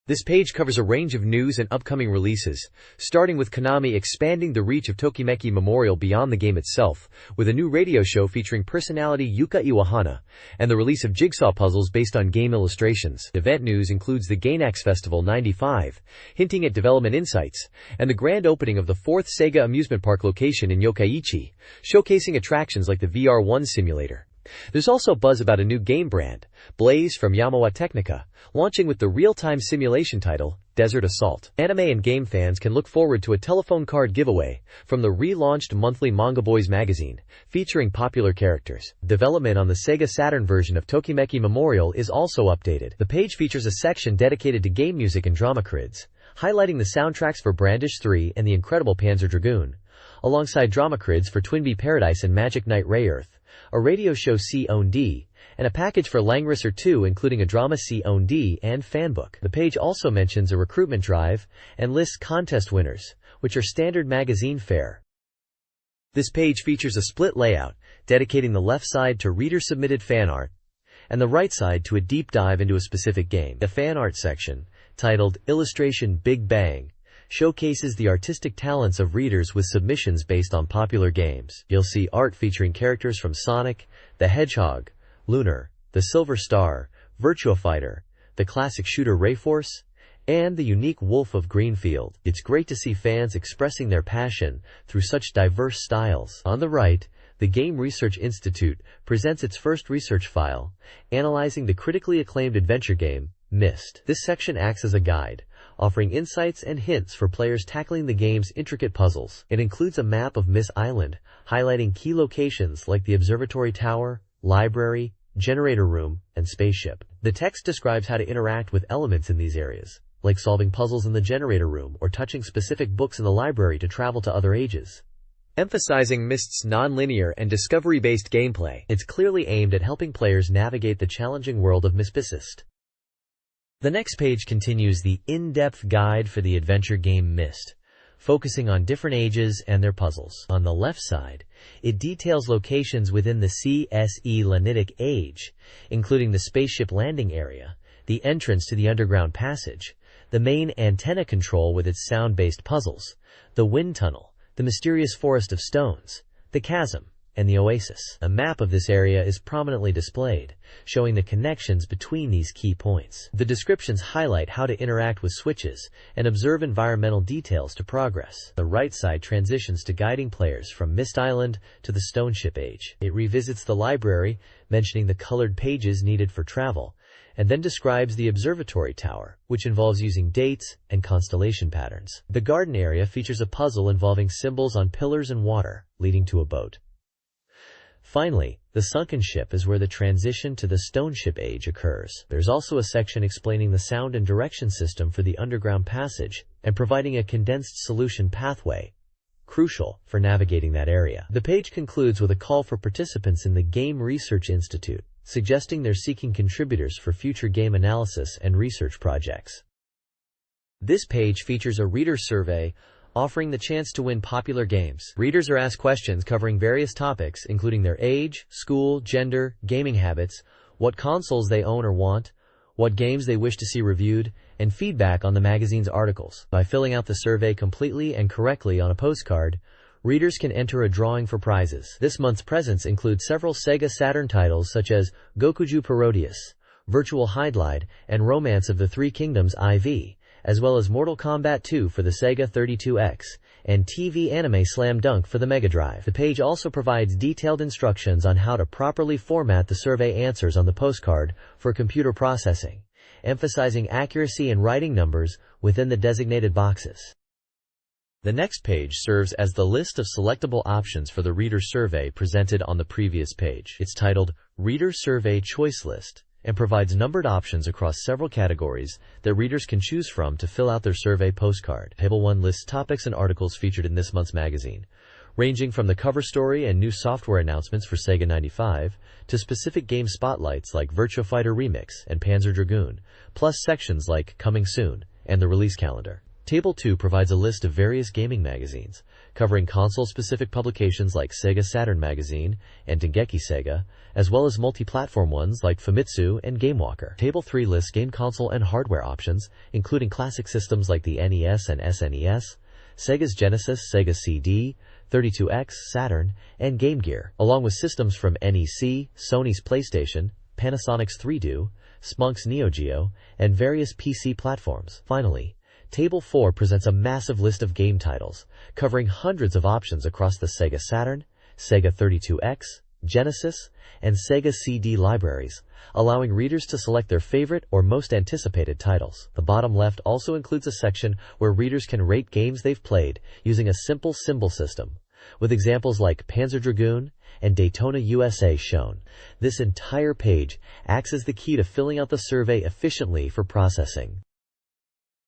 This page covers a range of news and upcoming releases, starting with Konami expanding the reach of Tokimeki Memorial beyond the game itself, with a new radio show featuring personality Yuka Iwahana, and the release of jigsaw puzzles based on game illustrations. Event news includes the Gainax Festival 95, hinting at development insights, and the grand opening of the 4th Sega amusement park location in Yokkaichi, showcasing attractions like the VR1 simulator. There's also buzz about a new game brand, Blaze from Yamawa Technica, launching with the real-time simulation title, Desert Assault. Anime and game fans can look forward to a telephone card giveaway from the relaunched monthly Manga Boys magazine, featuring popular characters. Development on the Sega Saturn version of Tokimeki Memorial is also updated. The page features a section dedicated to game music and drama crids, highlighting the soundtracks for Brandish 3 and the incredible Panzer Dragoon, alongside drama crids for Twinbee Paradise and Magic Knight Rayearth, a radio show C-O-N-D, and a package for Langrisser 2 including a drama C-O-N-D and fanbook. The page also mentions a recruitment drive and lists contest winners, which are standard magazine fare. This page features a split layout, dedicating the left side to reader-submitted fan art, and the right side to a deep dive into a specific game. The fan art section, titled Illustration Big Bang, showcases the artistic talents of readers with submissions based on popular games. You'll see art featuring characters from Sonic, the Hedgehog, Lunar, the Silver Star, Virtua Fighter, the classic shooter Rayforce, and the unique Wolf of Greenfield. It's great to see fans expressing their passion through such diverse styles. On the right, the Game Research Institute presents its first research file, analyzing the critically acclaimed adventure game, Myst. This section acts as a guide, offering insights and hints for players tackling the game's intricate puzzles. It includes a map of Myst Island, highlighting key locations like the observatory tower, library, generator room, and spaceship. The text describes how to interact with elements in these areas, like solving puzzles in the generator room or touching specific books in the library to travel to other ages. Emphasizing Myst's non-linear and discovery-based gameplay, it's clearly aimed at helping players navigate the challenging world of Myst. The next page continues the in-depth guide for the adventure game Myst, focusing on different ages and their puzzles. On the left side, it details locations within the CSE Lanitic Age, including the spaceship landing area, the entrance to the underground passage, the main antenna control with its sound-based puzzles, the wind tunnel, the mysterious forest of stones, the chasm, and the oasis. A map of this area is prominently displayed, showing the connections between these key points. The descriptions highlight how to interact with switches and observe environmental details to progress. The right side transitions to guiding players from Myst Island to the Stone Ship Age. It revisits the library, mentioning the colored pages needed for travel, and then describes the observatory tower, which involves using dates and constellation patterns. The garden area features a puzzle involving symbols on pillars and water, leading to a boat. Finally, the sunken ship is where the transition to the Stone Ship Age occurs. There's also a section explaining the sound and direction system for the underground passage and providing a condensed solution pathway, crucial for navigating that area. The page concludes with a call for participants in the Game Research Institute, suggesting they're seeking contributors for future game analysis and research projects. This page features a reader survey offering the chance to win popular games. Readers are asked questions covering various topics, including their age, school, gender, gaming habits, what consoles they own or want, what games they wish to see reviewed, and feedback on the magazine's articles. By filling out the survey completely and correctly on a postcard, readers can enter a drawing for prizes. This month's presents include several Sega Saturn titles such as Gokuju Parodius, Virtual Highlight, and Romance of the Three Kingdoms IV, as well as Mortal Kombat 2 for the Sega 32X, and TV anime Slam Dunk for the Mega Drive. The page also provides detailed instructions on how to properly format the survey answers on the postcard for computer processing, emphasizing accuracy in writing numbers within the designated boxes. The next page serves as the list of selectable options for the reader survey presented on the previous page. It's titled Reader Survey Choice List and provides numbered options across several categories that readers can choose from to fill out their survey postcard. Table 1 lists topics and articles featured in this month's magazine, ranging from the cover story and new software announcements for Sega 95 to specific game spotlights like Virtua Fighter Remix and Panzer Dragoon, plus sections like Coming Soon and the release calendar. Table 2 provides a list of various gaming magazines, covering console-specific publications like Sega Saturn Magazine and Dengeki Sega, as well as multi-platform ones like Famitsu and GameWalker. Table 3 lists game console and hardware options, including classic systems like the NES and SNES, Sega's Genesis, Sega CD, 32X, Saturn, and Game Gear, along with systems from NEC, Sony's PlayStation, Panasonic's 3DO, Spunk's Neo Geo, and various PC platforms. Finally, Table 4 presents a massive list of game titles, covering hundreds of options across the Sega Saturn, Sega 32X, Genesis, and Sega CD libraries, allowing readers to select their favorite or most anticipated titles. The bottom left also includes a section where readers can rate games they've played using a simple symbol system, with examples like Panzer Dragoon and Daytona USA shown. This entire page acts as the key to filling out the survey efficiently for processing.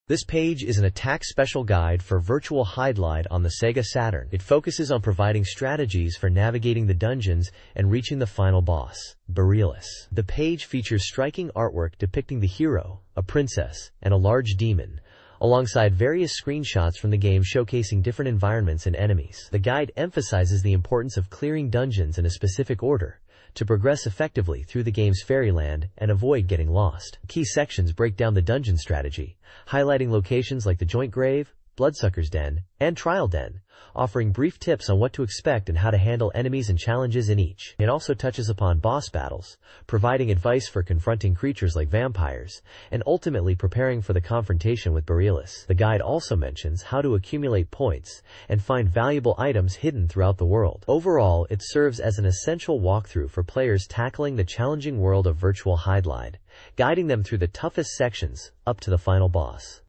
This page is an attack special guide for Virtual Highlight on the Sega Saturn. It focuses on providing strategies for navigating the dungeons and reaching the final boss, Borealis. The page features striking artwork depicting the hero, a princess, and a large demon, alongside various screenshots from the game showcasing different environments and enemies. The guide emphasizes the importance of clearing dungeons in a specific order to progress effectively through the game's fairyland and avoid getting lost. Key sections break down the dungeon strategy, highlighting locations like the Joint Grave, Bloodsucker's Den, and Trial Den, offering brief tips on what to expect and how to handle enemies and challenges in each. It also touches upon boss battles, providing advice for confronting creatures like vampires, and ultimately preparing for the confrontation with Borealis. The guide also mentions how to accumulate points and find valuable items hidden throughout the world. Overall, it serves as an essential walkthrough for players tackling the challenging world of Virtual Highlight, guiding them through the toughest sections up to the final boss.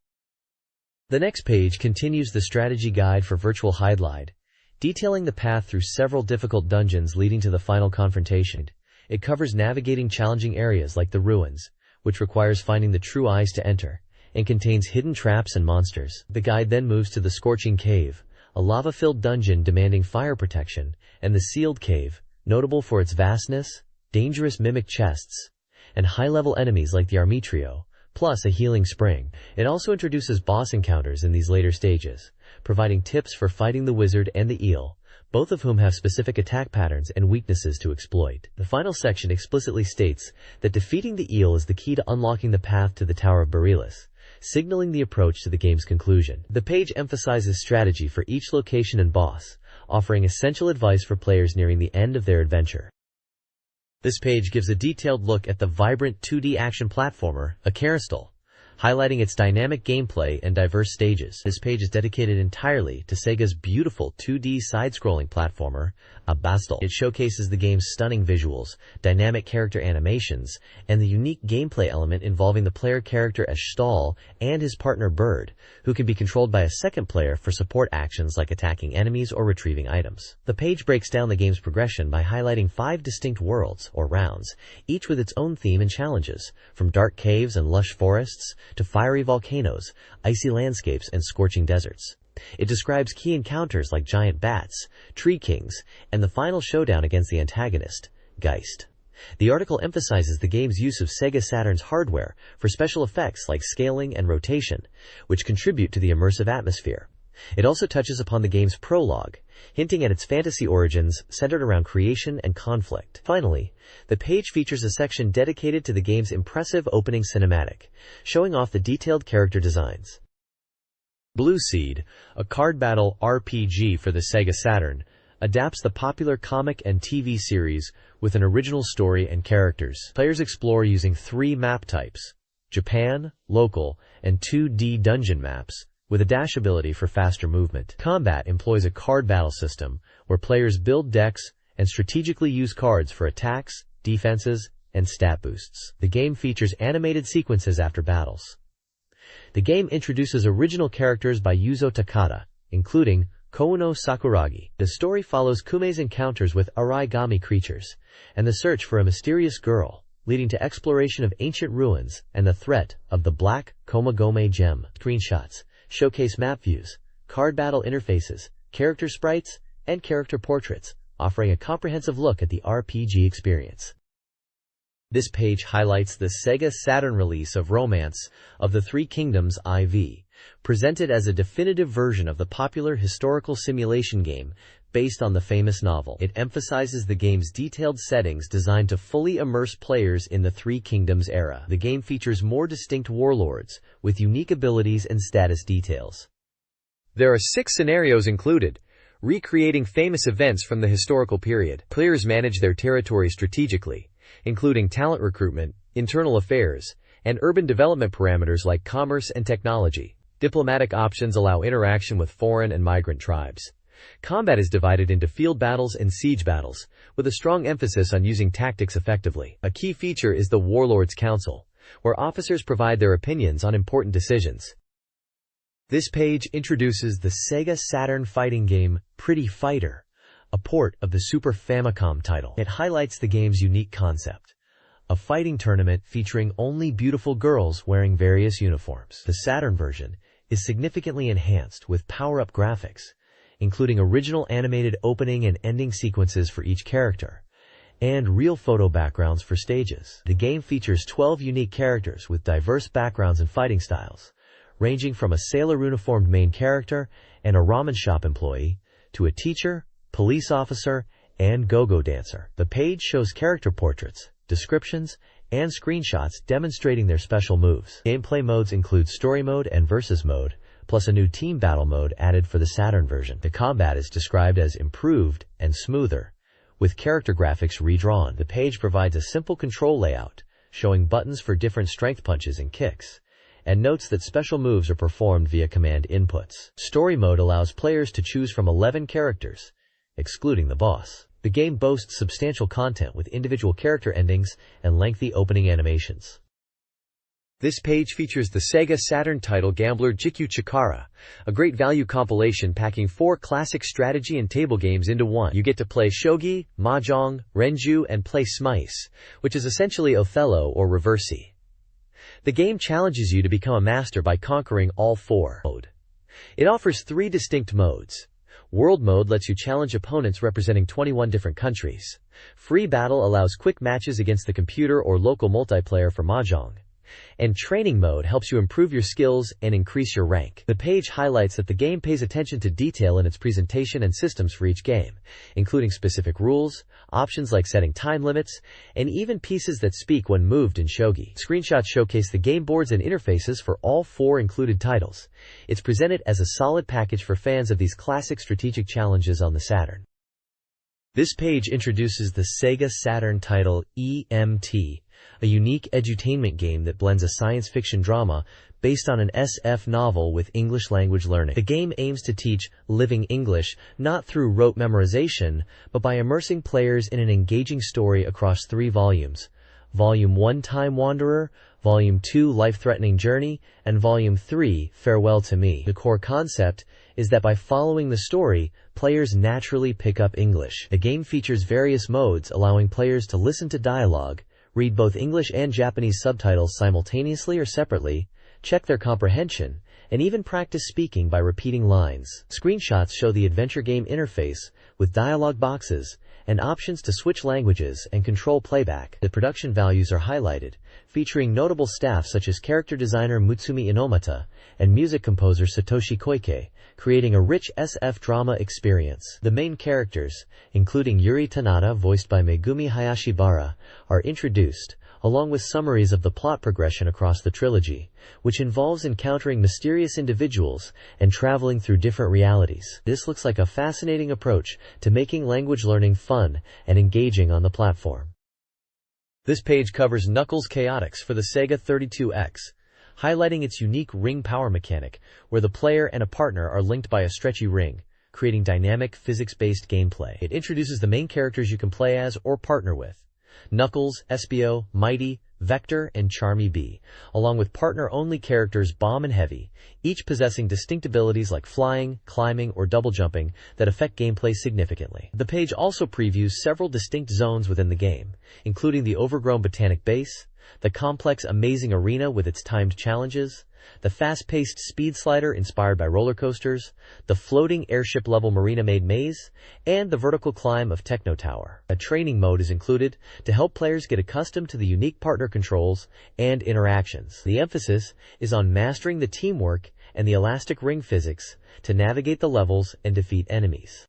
The next page continues the strategy guide for Virtual Highlight, detailing the path through several difficult dungeons leading to the final confrontation. It covers navigating challenging areas like the ruins, which requires finding the true eyes to enter, and contains hidden traps and monsters. The guide then moves to the Scorching Cave, a lava-filled dungeon demanding fire protection, and the Sealed Cave, notable for its vastness, dangerous mimic chests, and high-level enemies like the Armitrio, plus a healing spring. It also introduces boss encounters in these later stages, providing tips for fighting the wizard and the eel, both of whom have specific attack patterns and weaknesses to exploit. The final section explicitly states that defeating the eel is the key to unlocking the path to the Tower of Borealis, signaling the approach to the game's conclusion. The page emphasizes strategy for each location and boss, offering essential advice for players nearing the end of their adventure. This page gives a detailed look at the vibrant 2D action platformer, Acarastal, highlighting its dynamic gameplay and diverse stages. This page is dedicated entirely to Sega's beautiful 2D side-scrolling platformer, Abastal. It showcases the game's stunning visuals, dynamic character animations, and the unique gameplay element involving the player character as Stahl and his partner Bird, who can be controlled by a second player for support actions like attacking enemies or retrieving items. The page breaks down the game's progression by highlighting 5 distinct worlds, or rounds, each with its own theme and challenges, from dark caves and lush forests to fiery volcanoes, icy landscapes, and scorching deserts. It describes key encounters like giant bats, tree kings, and the final showdown against the antagonist, Geist. The article emphasizes the game's use of Sega Saturn's hardware for special effects like scaling and rotation, which contribute to the immersive atmosphere. It also touches upon the game's prologue, hinting at its fantasy origins centered around creation and conflict. Finally, the page features a section dedicated to the game's impressive opening cinematic, showing off the detailed character designs. Blue Seed, a card battle RPG for the Sega Saturn, adapts the popular comic and TV series with an original story and characters. Players explore using 3 map types: Japan, local, and 2D dungeon maps, with a dash ability for faster movement. Combat employs a card battle system, where players build decks and strategically use cards for attacks, defenses, and stat boosts. The game features animated sequences after battles. The game introduces original characters by Yuzo Takada, including Kouno Sakuragi. The story follows Kume's encounters with Arigami creatures, and the search for a mysterious girl, leading to exploration of ancient ruins and the threat of the Black Komagome gem. Screenshots showcase map views, card battle interfaces, character sprites, and character portraits, offering a comprehensive look at the RPG experience. This page highlights the Sega Saturn release of Romance of the Three Kingdoms IV, presented as a definitive version of the popular historical simulation game based on the famous novel. It emphasizes the game's detailed settings designed to fully immerse players in the Three Kingdoms era. The game features more distinct warlords, with unique abilities and status details. There are 6 scenarios included, recreating famous events from the historical period. Players manage their territory strategically, including talent recruitment, internal affairs, and urban development parameters like commerce and technology. Diplomatic options allow interaction with foreign and migrant tribes. Combat is divided into field battles and siege battles, with a strong emphasis on using tactics effectively. A key feature is the Warlords Council, where officers provide their opinions on important decisions. This page introduces the Sega Saturn fighting game Pretty Fighter, a port of the Super Famicom title. It highlights the game's unique concept: a fighting tournament featuring only beautiful girls wearing various uniforms. The Saturn version is significantly enhanced with power-up graphics, including original animated opening and ending sequences for each character, and real photo backgrounds for stages. The game features 12 unique characters with diverse backgrounds and fighting styles, ranging from a sailor-uniformed main character and a ramen shop employee, to a teacher, police officer, and go-go dancer. The page shows character portraits, descriptions, and screenshots demonstrating their special moves. Gameplay modes include story mode and versus mode, plus a new team battle mode added for the Saturn version. The combat is described as improved and smoother, with character graphics redrawn. The page provides a simple control layout, showing buttons for different strength punches and kicks, and notes that special moves are performed via command inputs. Story mode allows players to choose from 11 characters, excluding the boss. The game boasts substantial content with individual character endings and lengthy opening animations. This page features the Sega Saturn title Gambler Jikyu Chikara, a great value compilation packing 4 classic strategy and table games into one. You get to play shogi, mahjong, renju, and play smice, which is essentially Othello or Reversi. The game challenges you to become a master by conquering all 4. It offers 3 distinct modes. World mode lets you challenge opponents representing 21 different countries. Free battle allows quick matches against the computer or local multiplayer for mahjong. And training mode helps you improve your skills and increase your rank. The page highlights that the game pays attention to detail in its presentation and systems for each game, including specific rules, options like setting time limits, and even pieces that speak when moved in shogi. Screenshots showcase the game boards and interfaces for all 4 included titles. It's presented as a solid package for fans of these classic strategic challenges on the Saturn. This page introduces the Sega Saturn title EMT, a unique edutainment game that blends a science fiction drama based on an SF novel with English language learning. The game aims to teach living English not through rote memorization, but by immersing players in an engaging story across 3 volumes: Volume 1 Time Wanderer, Volume 2 Life-Threatening Journey, and Volume 3 Farewell to Me. The core concept is that by following the story, players naturally pick up English. The game features various modes allowing players to listen to dialogue, read both English and Japanese subtitles simultaneously or separately, check their comprehension, and even practice speaking by repeating lines. Screenshots show the adventure game interface, with dialogue boxes and options to switch languages and control playback. The production values are highlighted, featuring notable staff such as character designer Mutsumi Inomata and music composer Satoshi Koike, creating a rich SF drama experience. The main characters, including Yuri Tanada voiced by Megumi Hayashibara, are introduced, along with summaries of the plot progression across the trilogy, which involves encountering mysterious individuals and traveling through different realities. This looks like a fascinating approach to making language learning fun and engaging on the platform. This page covers Knuckles Chaotix for the Sega 32X, highlighting its unique ring power mechanic, where the player and a partner are linked by a stretchy ring, creating dynamic, physics-based gameplay. It introduces the main characters you can play as or partner with: Knuckles, Espio, Mighty, Vector, and Charmy B, along with partner-only characters Bomb and Heavy, each possessing distinct abilities like flying, climbing, or double jumping that affect gameplay significantly. The page also previews several distinct zones within the game, including the overgrown Botanic Base, the complex Amazing Arena with its timed challenges, the fast-paced speed slider inspired by roller coasters, the floating airship-level marina-made maze, and the vertical climb of Techno Tower. A training mode is included to help players get accustomed to the unique partner controls and interactions. The emphasis is on mastering the teamwork and the elastic ring physics to navigate the levels and defeat enemies.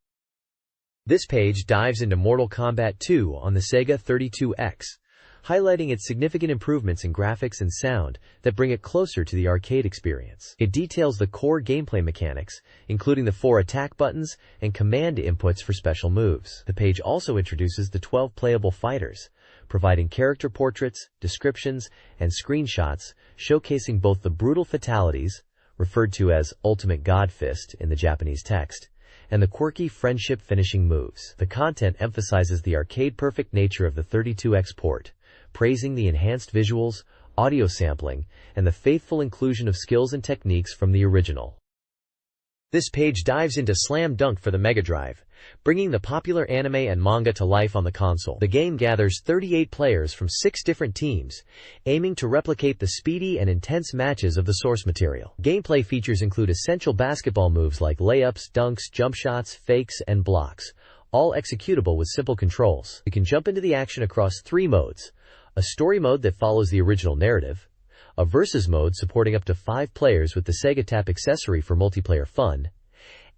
This page dives into Mortal Kombat 2 on the Sega 32X, highlighting its significant improvements in graphics and sound that bring it closer to the arcade experience. It details the core gameplay mechanics, including the 4 attack buttons and command inputs for special moves. The page also introduces the 12 playable fighters, providing character portraits, descriptions, and screenshots showcasing both the brutal fatalities, referred to as Ultimate God Fist in the Japanese text, and the quirky friendship finishing moves. The content emphasizes the arcade-perfect nature of the 32X port, praising the enhanced visuals, audio sampling, and the faithful inclusion of skills and techniques from the original. This page dives into Slam Dunk for the Mega Drive, bringing the popular anime and manga to life on the console. The game gathers 38 players from 6 different teams, aiming to replicate the speedy and intense matches of the source material. Gameplay features include essential basketball moves like layups, dunks, jump shots, fakes, and blocks, all executable with simple controls. You can jump into the action across 3 modes: a story mode that follows the original narrative, a versus mode supporting up to 5 players with the Sega Tap accessory for multiplayer fun,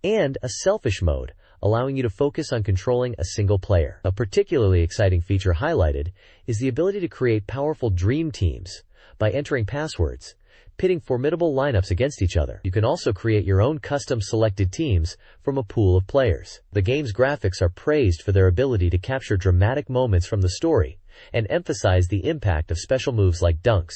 and a selfish mode, allowing you to focus on controlling a single player. A particularly exciting feature highlighted is the ability to create powerful dream teams by entering passwords, pitting formidable lineups against each other. You can also create your own custom selected teams from a pool of players. The game's graphics are praised for their ability to capture dramatic moments from the story and emphasize the impact of special moves like dunks.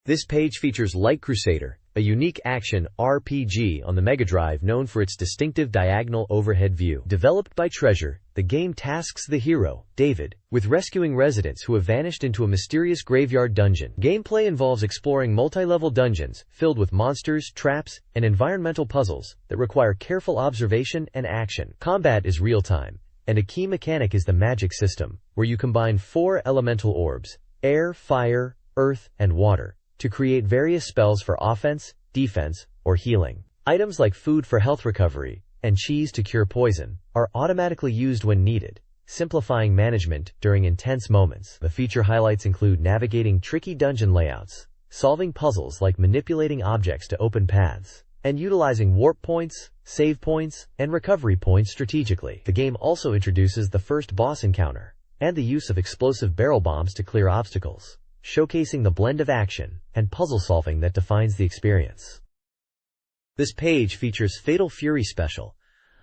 This page features Light Crusader, a unique action RPG on the Mega Drive known for its distinctive diagonal overhead view. Developed by Treasure, the game tasks the hero, David, with rescuing residents who have vanished into a mysterious graveyard dungeon. Gameplay involves exploring multi-level dungeons filled with monsters, traps, and environmental puzzles that require careful observation and action. Combat is real-time, and a key mechanic is the magic system, where you combine 4 elemental orbs, air, fire, earth, and water, to create various spells for offense, defense, or healing. Items like food for health recovery and cheese to cure poison are automatically used when needed, simplifying management during intense moments. The feature highlights include navigating tricky dungeon layouts, solving puzzles like manipulating objects to open paths, and utilizing warp points, save points, and recovery points strategically. The game also introduces the first boss encounter and the use of explosive barrel bombs to clear obstacles, showcasing the blend of action and puzzle solving that defines the experience. This page features Fatal Fury Special,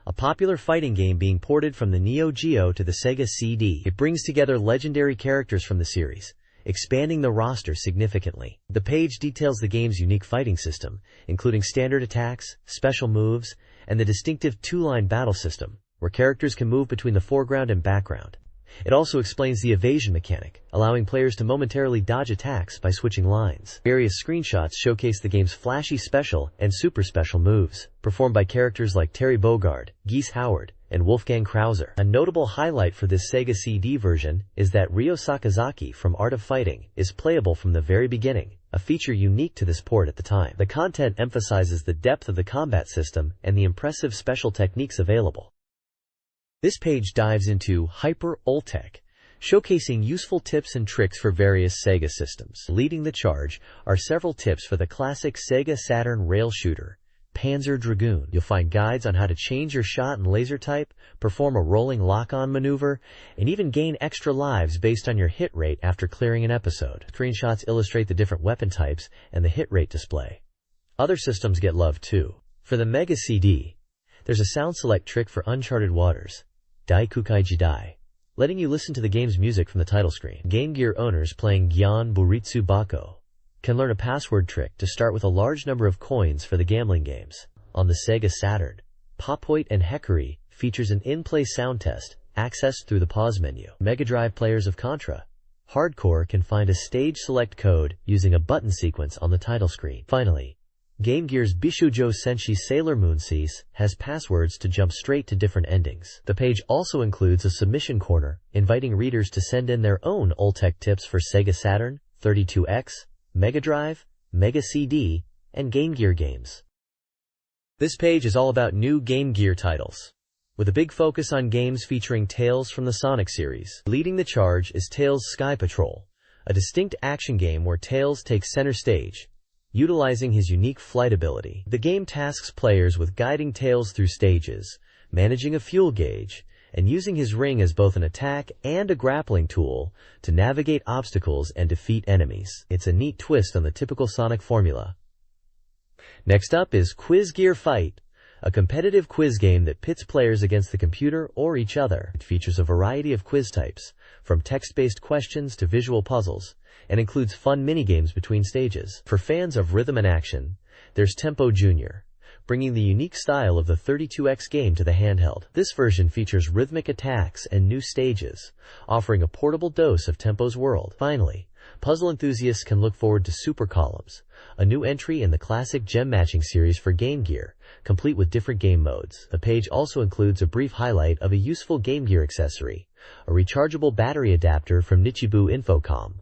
a popular fighting game being ported from the Neo Geo to the Sega CD. It brings together legendary characters from the series, expanding the roster significantly. The page details the game's unique fighting system, including standard attacks, special moves, and the distinctive 2-line battle system, where characters can move between the foreground and background. It also explains the evasion mechanic, allowing players to momentarily dodge attacks by switching lines. Various screenshots showcase the game's flashy special and super special moves, performed by characters like Terry Bogard, Geese Howard, and Wolfgang Krauser. A notable highlight for this Sega CD version is that Ryo Sakazaki from Art of Fighting is playable from the very beginning, a feature unique to this port at the time. The content emphasizes the depth of the combat system and the impressive special techniques available. This page dives into Hyper Ultech, showcasing useful tips and tricks for various Sega systems. Leading the charge are several tips for the classic Sega Saturn rail shooter, Panzer Dragoon. You'll find guides on how to change your shot and laser type, perform a rolling lock-on maneuver, and even gain extra lives based on your hit rate after clearing an episode. Screenshots illustrate the different weapon types and the hit rate display. Other systems get love too. For the Mega CD, there's a sound select trick for Uncharted Waters, Dai Kukai Jidai, letting you listen to the game's music from the title screen. Game Gear owners playing Gyan Buritsu Bako can learn a password trick to start with a large number of coins for the gambling games. On the Sega Saturn, Poppoit and Heckery features an in-play sound test, accessed through the pause menu. Mega Drive players of Contra Hardcore can find a stage select code using a button sequence on the title screen. Finally, Game Gear's Bishujo Senshi Sailor Moon Cease has passwords to jump straight to different endings. The page also includes a submission corner, inviting readers to send in their own Oltec tips for Sega Saturn, 32X, Mega Drive, Mega CD, and Game Gear games. This page is all about new Game Gear titles, with a big focus on games featuring Tales from the Sonic series. Leading the charge is Tails Sky Patrol, a distinct action game where Tails takes center stage, utilizing his unique flight ability. The game tasks players with guiding Tails through stages, managing a fuel gauge, and using his ring as both an attack and a grappling tool to navigate obstacles and defeat enemies. It's a neat twist on the typical Sonic formula. Next up is Quiz Gear Fight, a competitive quiz game that pits players against the computer or each other. It features a variety of quiz types, from text-based questions to visual puzzles, and includes fun minigames between stages. For fans of rhythm and action, there's Tempo Jr., bringing the unique style of the 32X game to the handheld. This version features rhythmic attacks and new stages, offering a portable dose of Tempo's world. Finally, puzzle enthusiasts can look forward to Super Columns, a new entry in the classic gem matching series for Game Gear, complete with different game modes. The page also includes a brief highlight of a useful Game Gear accessory, a rechargeable battery adapter from Nichibu Infocom.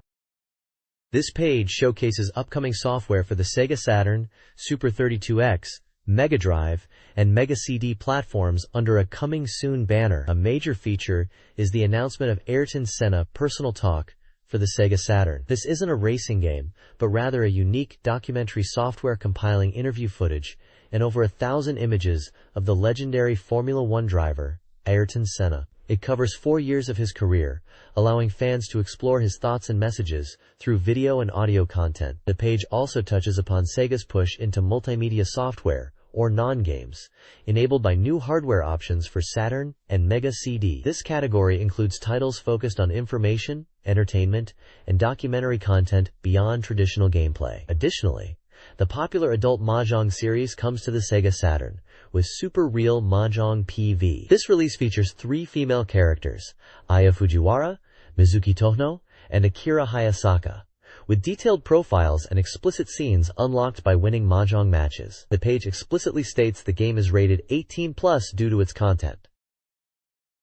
This page showcases upcoming software for the Sega Saturn, Super 32X, Mega Drive, and Mega CD platforms under a Coming Soon banner. A major feature is the announcement of Ayrton Senna Personal Talk for the Sega Saturn. This isn't a racing game, but rather a unique documentary software compiling interview footage and over 1,000 images of the legendary Formula One driver, Ayrton Senna. It covers 4 years of his career, allowing fans to explore his thoughts and messages through video and audio content. The page also touches upon Sega's push into multimedia software, or non-games, enabled by new hardware options for Saturn and Mega CD. This category includes titles focused on information, entertainment, and documentary content beyond traditional gameplay. Additionally, the popular adult Mahjong series comes to the Sega Saturn, with Super Real Mahjong PV. This release features 3 female characters, Aya Fujiwara, Mizuki Tohno, and Akira Hayasaka, with detailed profiles and explicit scenes unlocked by winning Mahjong matches. The page explicitly states the game is rated 18+ due to its content.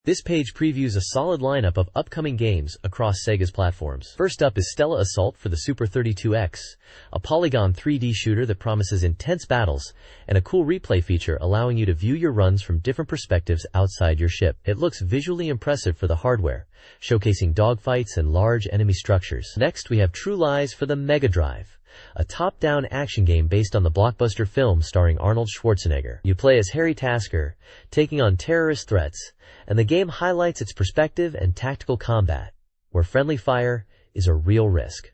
This page previews a solid lineup of upcoming games across Sega's platforms. First up is Stella Assault for the Super 32X, a polygon 3D shooter that promises intense battles and a cool replay feature allowing you to view your runs from different perspectives outside your ship. It looks visually impressive for the hardware, showcasing dogfights and large enemy structures. Next, we have True Lies for the Mega Drive, a top-down action game based on the blockbuster film starring Arnold Schwarzenegger. You play as Harry Tasker, taking on terrorist threats, and the game highlights its perspective and tactical combat, where friendly fire is a real risk.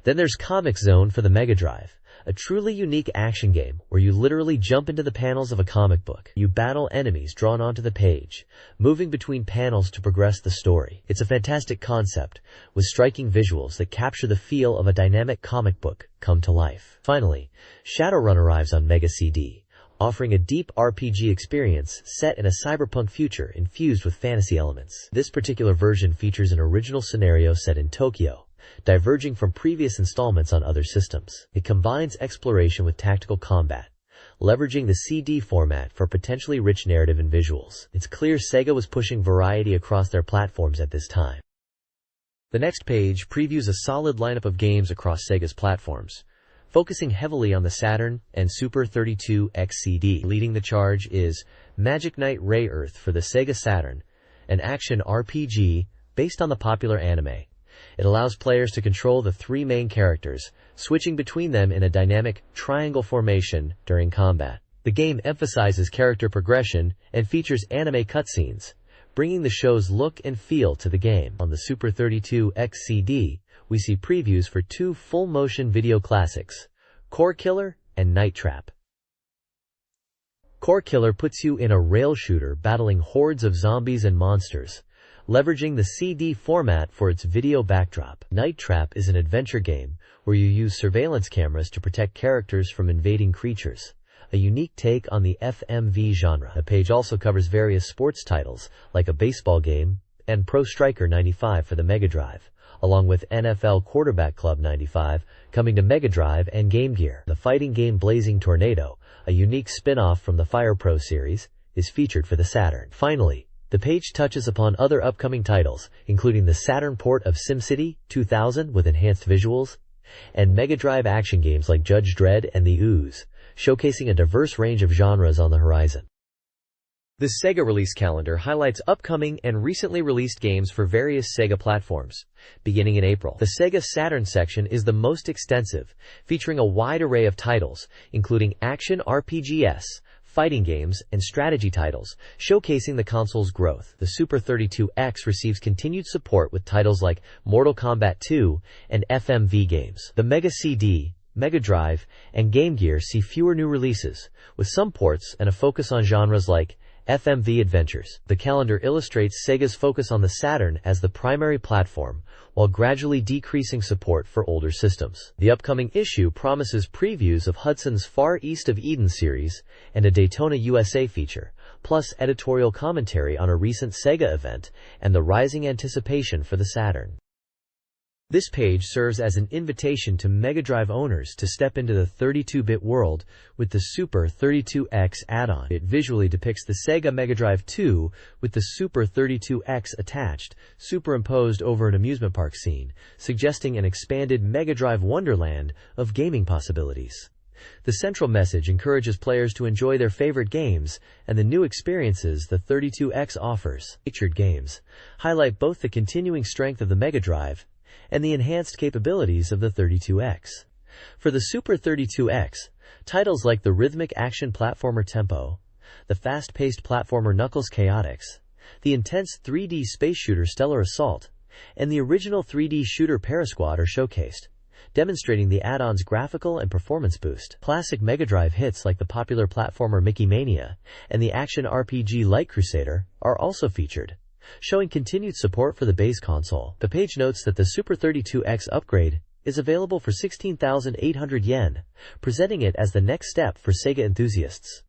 Then there's Comic Zone for the Mega Drive, a truly unique action game where you literally jump into the panels of a comic book. You battle enemies drawn onto the page, moving between panels to progress the story. It's a fantastic concept, with striking visuals that capture the feel of a dynamic comic book come to life. Finally, Shadowrun arrives on Mega CD, offering a deep RPG experience set in a cyberpunk future infused with fantasy elements. This particular version features an original scenario set in Tokyo, diverging from previous installments on other systems. It combines exploration with tactical combat, leveraging the CD format for potentially rich narrative and visuals. It's clear Sega was pushing variety across their platforms at this time. The next page previews a solid lineup of games across Sega's platforms, focusing heavily on the Saturn and Super 32X CD. Leading the charge is Magic Knight Ray Earth for the Sega Saturn, an action RPG based on the popular anime. It allows players to control the 3 main characters, switching between them in a dynamic triangle formation during combat. The game emphasizes character progression and features anime cutscenes, bringing the show's look and feel to the game. On the Super 32X CD, we see previews for two full-motion video classics, Core Killer and Night Trap. Core Killer puts you in a rail shooter battling hordes of zombies and monsters, leveraging the CD format for its video backdrop. Night Trap is an adventure game where you use surveillance cameras to protect characters from invading creatures, a unique take on the FMV genre. The page also covers various sports titles, like a baseball game and Pro Striker 95 for the Mega Drive, along with NFL Quarterback Club 95 coming to Mega Drive and Game Gear. The fighting game Blazing Tornado, a unique spin-off from the Fire Pro series, is featured for the Saturn. Finally, the page touches upon other upcoming titles, including the Saturn port of SimCity 2000 with enhanced visuals, and Mega Drive action games like Judge Dredd and The Ooze, showcasing a diverse range of genres on the horizon. This Sega release calendar highlights upcoming and recently released games for various Sega platforms. Beginning in April, the Sega Saturn section is the most extensive, featuring a wide array of titles, including action RPGs, fighting games, and strategy titles, showcasing the console's growth. The Super 32X receives continued support with titles like Mortal Kombat 2 and FMV games. The Mega CD, Mega Drive, and Game Gear see fewer new releases, with some ports and a focus on genres like FMV adventures. The calendar illustrates Sega's focus on the Saturn as the primary platform, while gradually decreasing support for older systems. The upcoming issue promises previews of Hudson's Far East of Eden series and a Daytona USA feature, plus editorial commentary on a recent Sega event and the rising anticipation for the Saturn. This page serves as an invitation to Mega Drive owners to step into the 32-bit world with the Super 32X add-on. It visually depicts the Sega Mega Drive 2 with the Super 32X attached, superimposed over an amusement park scene, suggesting an expanded Mega Drive wonderland of gaming possibilities. The central message encourages players to enjoy their favorite games and the new experiences the 32X offers. Featured games highlight both the continuing strength of the Mega Drive and the enhanced capabilities of the 32X. For the Super 32X, titles like the rhythmic action platformer Tempo, the fast-paced platformer Knuckles Chaotix, the intense 3D space shooter Stellar Assault, and the original 3D shooter Parasquad are showcased, demonstrating the add-on's graphical and performance boost. Classic Mega Drive hits like the popular platformer Mickey Mania and the action RPG Light Crusader are also featured, showing continued support for the base console. The page notes that the Super 32X upgrade is available for 16,800 yen, presenting it as the next step for Sega enthusiasts.